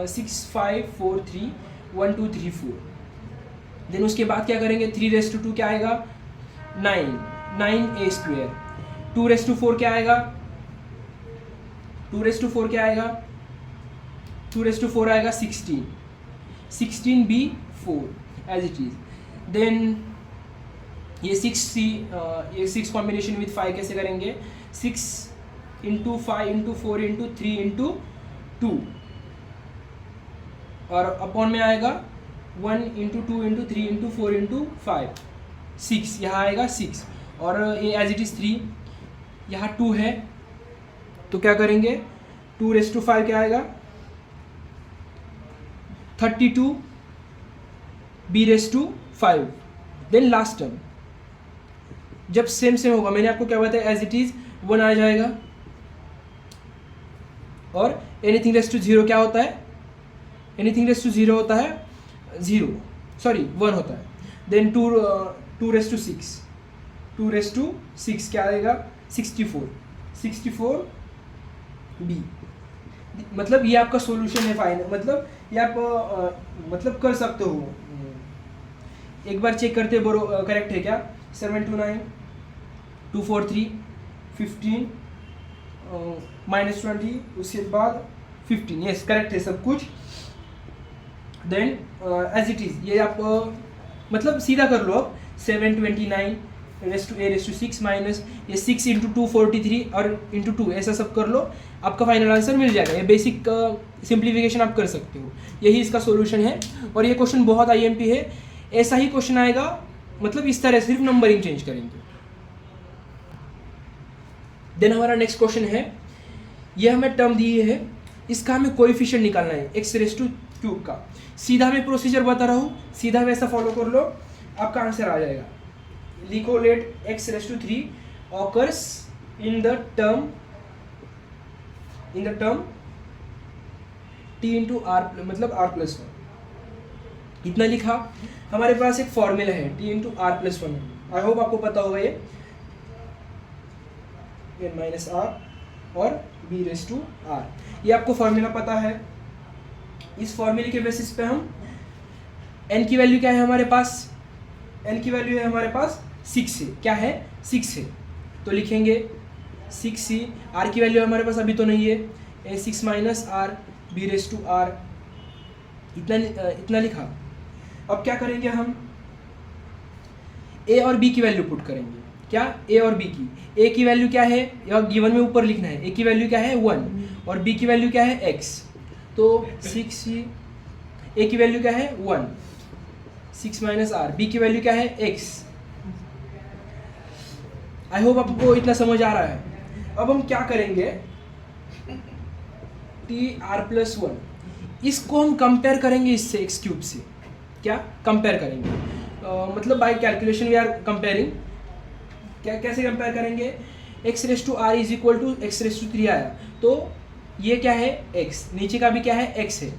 6 5 4 3 1 2 3 4। देन उसके बाद क्या करेंगे 3⁻2 क्या आएगा 9a², 2⁻4 क्या आएगा 2⁻4 क्या आएगा 2⁻4 आएगा 16, 16b4 as it is. Then ये 6c ये 6 कॉम्बिनेशन विथ 5 कैसे करेंगे 6 इंटू 5 इंटू 4 इंटू 3 इंटू 2 और अपॉन में आएगा 1 इंटू 2 इंटू 3 इंटू 4 इंटू 5 6 यहाँ आएगा 6 और ये एज इट इज़ 3 यहाँ 2 है तो क्या करेंगे 2⁻5 क्या आएगा 32 b⁻5। देन लास्ट टर्म जब सेम होगा मैंने आपको क्या बताया एज इट इज 1 आ जाएगा और एनीथिंग रेस्ट टू 0 क्या होता है एनीथिंग रेस्ट टू 0 होता है 0 सॉरी 1 होता है। देन 2⁻6 क्या आएगा 64 b। मतलब ये आपका सॉल्यूशन है फाइनल, मतलब ये आप मतलब कर सकते हो। एक बार चेक करते बरो करेक्ट है क्या 729 243 15 -20 उसके बाद 15 यस करेक्ट है सब कुछ। देन एज इट इज़ ये आप मतलब सीधा कर लो अब 729 माइनस ये 6 इंटू 243 और इंटू 2 ऐसा सब कर लो आपका फाइनल आंसर मिल जाएगा। ये बेसिक सिंप्लीफिकेशन आप कर सकते हो, यही इसका सॉल्यूशन है। और ये क्वेश्चन बहुत IMP है, ऐसा ही क्वेश्चन आएगा मतलब इस तरह सिर्फ नंबरिंग चेंज करेंगे। देन हमारा नेक्स्ट क्वेश्चन है, ये हमें टर्म दी है, इसका हमें कोएफिशिएंट निकालना है x⁻³ का। सीधा मैं प्रोसीजर बता रहा हूँ, सीधा वैसा फॉलो कर लो आपका आंसर आ जाएगा। लिखो let x⁻³ occurs in the term t into r मतलब r+1 इतना लिखा। हमारे पास एक फॉर्मूला है T into R plus one, I hope आपको पता होगा ये एन माइनस आर और बी रेस टू आर, ये आपको फॉर्मूला पता है। इस फॉर्मूले के बेसिस पे हम n की वैल्यू क्या है हमारे पास, n की वैल्यू है हमारे पास 6 है, क्या है 6 है, तो लिखेंगे 6c, r की वैल्यू हमारे पास अभी तो नहीं है, A 6 minus R B raise to R, इतना लिखा। अब क्या करेंगे हम, a और b की वैल्यू पुट करेंगे, क्या a और b की, a की वैल्यू क्या है, यह गिवन में ऊपर लिखना है, a की वैल्यू क्या है 1 और b की वैल्यू क्या है x, तो 6c, a की वैल्यू क्या है 1, 6 माइनस आर, b की वैल्यू क्या है x। आई होप आपको इतना समझ आ रहा है। अब हम क्या करेंगे, टी आर प्लस वन, इसको हम कंपेयर करेंगे इससे एक्स क्यूब से, क्या कंपेयर करेंगे, मतलब by calculation we are comparing, क्या कैसे कंपेयर करेंगे, X raise to R is equal to X raise to 3 आया, तो ये क्या है x, नीचे का भी क्या है x है,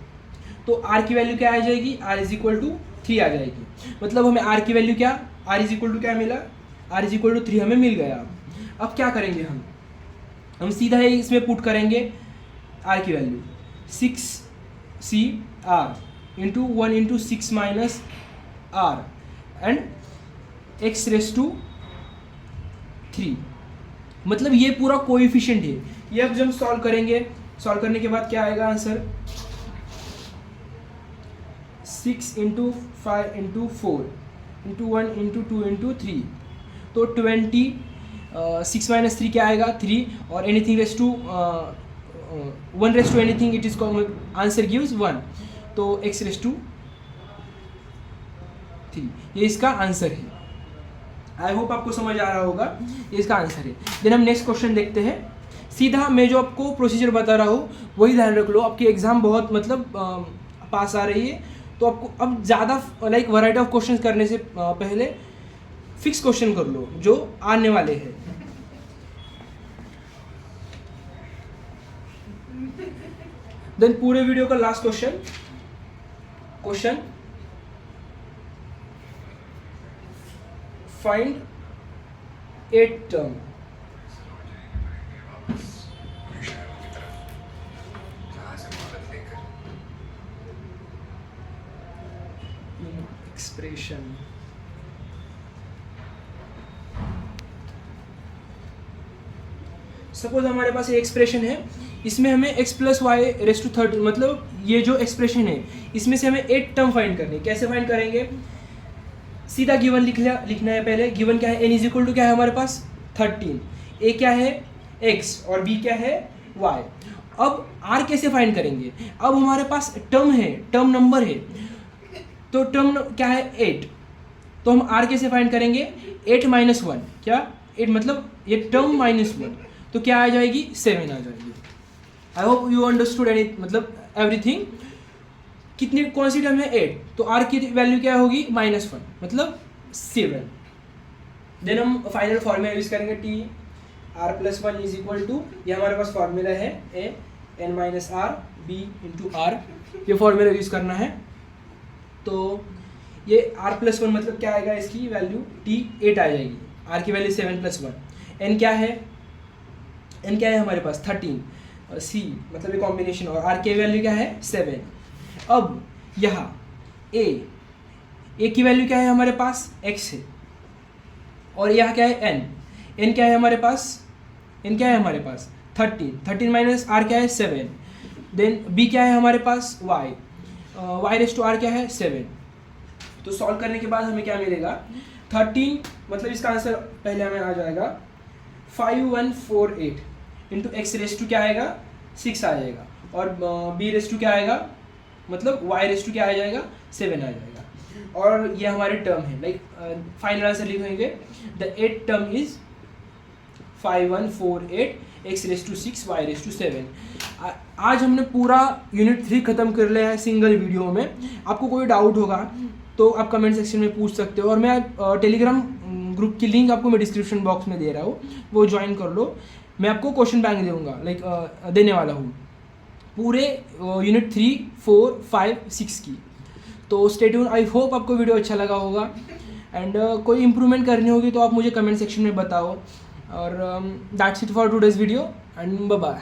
तो r की वैल्यू क्या आ जाएगी, r इज इक्वल टू 3 आ जाएगी, मतलब हमें r की वैल्यू क्या, r इज इक्वल टू क्या मिला, r इज इक्वल टू 3 हमें मिल गया। अब क्या करेंगे हम सीधा ही इसमें पुट करेंगे r की value 6c r into 1 into 6 minus R and x raise to 3, मतलब ये पूरा कोएफिशिएंट है। ये अब जब हम सॉल्व करेंगे, सॉल्व करने के बाद क्या आएगा answer, 6 into 5 into 4 into 1 into 2 into 3, तो 20, 6 माइनस 3 क्या आएगा 3, और anything raise to 1 raise to anything it is answer gives 1, तो x रेस टू 3, ये इसका आंसर है। आई होप आपको समझ आ रहा होगा, ये इसका आंसर है। देन हम नेक्स्ट क्वेश्चन देखते हैं। सीधा मैं जो आपको प्रोसीजर बता रहा हूँ वही ध्यान रख लो, आपकी एग्जाम बहुत मतलब पास आ रही है, तो आपको अब ज़्यादा लाइक वैरायटी ऑफ क्वेश्चंस करने से पहले फिक्स क्वेश्चन कर लो जो आने वाले हैं। देन पूरे वीडियो का last question find 8 term, expression, suppose हमारे पास ये एक्सप्रेशन है, इसमें हमें x plus Y raise to 30, मतलब ये जो एक्सप्रेशन है इसमें से हमें 8 टर्म फाइंड करनी है। कैसे फाइंड करेंगे, सीधा गिवन लिखना है। पहले गिवन क्या है, n इज इक्वल टू क्या है हमारे पास 13, a क्या है x और b क्या है y। अब r कैसे फाइंड करेंगे, अब हमारे पास टर्म है, टर्म नंबर है, तो टर्म क्या है 8, तो हम r कैसे फाइंड करेंगे, 8 माइनस 1, क्या 8 मतलब ये टर्म माइनस 1, तो क्या आ जाएगी 7 आ जाएगी। आई होप यू अंडरस्टूड मतलब एवरीथिंग। कितनी कौन सी टर्म है 8, तो r की वैल्यू क्या होगी -1 मतलब 7। देन हम फाइनल फॉर्मूला यूज करेंगे T R plus 1 is equal to, ये हमारे पास फॉर्मूला है A N minus R B into R, ये फॉर्मूला यूज करना है। तो ये r प्लस 1 मतलब क्या आएगा, इसकी वैल्यू t 8 आ जाएगी, r की वैल्यू 7 प्लस 1, n क्या है हमारे पास 13, और c मतलब ये कॉम्बिनेशन, और r की वैल्यू क्या है 7। अब यहाँ a की वैल्यू क्या है हमारे पास x है, और यहाँ क्या है n क्या है हमारे पास, n क्या है हमारे पास 13 माइनस r क्या है 7। देन b क्या है हमारे पास y रेस टू r क्या है 7। तो सॉल्व करने के बाद हमें क्या मिलेगा, 13 मतलब इसका आंसर पहले हमें आ जाएगा 5148 इंटू एक्स रेस टू क्या आएगा 6 आ जाएगा, और b रेस टू क्या आएगा मतलब y रेस टू क्या आ जाएगा 7 आ जाएगा, और ये हमारे टर्म है। लाइक फाइनल आंसर लिखेंगे the 8 term is 5148 x raise to 6 y raise to 7। आज हमने पूरा यूनिट 3 खत्म कर लिया है सिंगल वीडियो में। आपको कोई डाउट होगा तो आप कमेंट सेक्शन में पूछ सकते हो, और मैं टेलीग्राम ग्रुप की लिंक आपको मैं डिस्क्रिप्शन बॉक्स में दे रहा हूँ, वो ज्वाइन कर लो। मैं आपको क्वेश्चन बैंक दूंगा, लाइक देने वाला हूँ पूरे यूनिट 3, 4, 5, 6 की। तो स्टे ट्यून। आई होप आपको वीडियो अच्छा लगा होगा एंड कोई इम्प्रूवमेंट करनी होगी तो आप मुझे कमेंट सेक्शन में बताओ। और that's it for today's video and bye bye.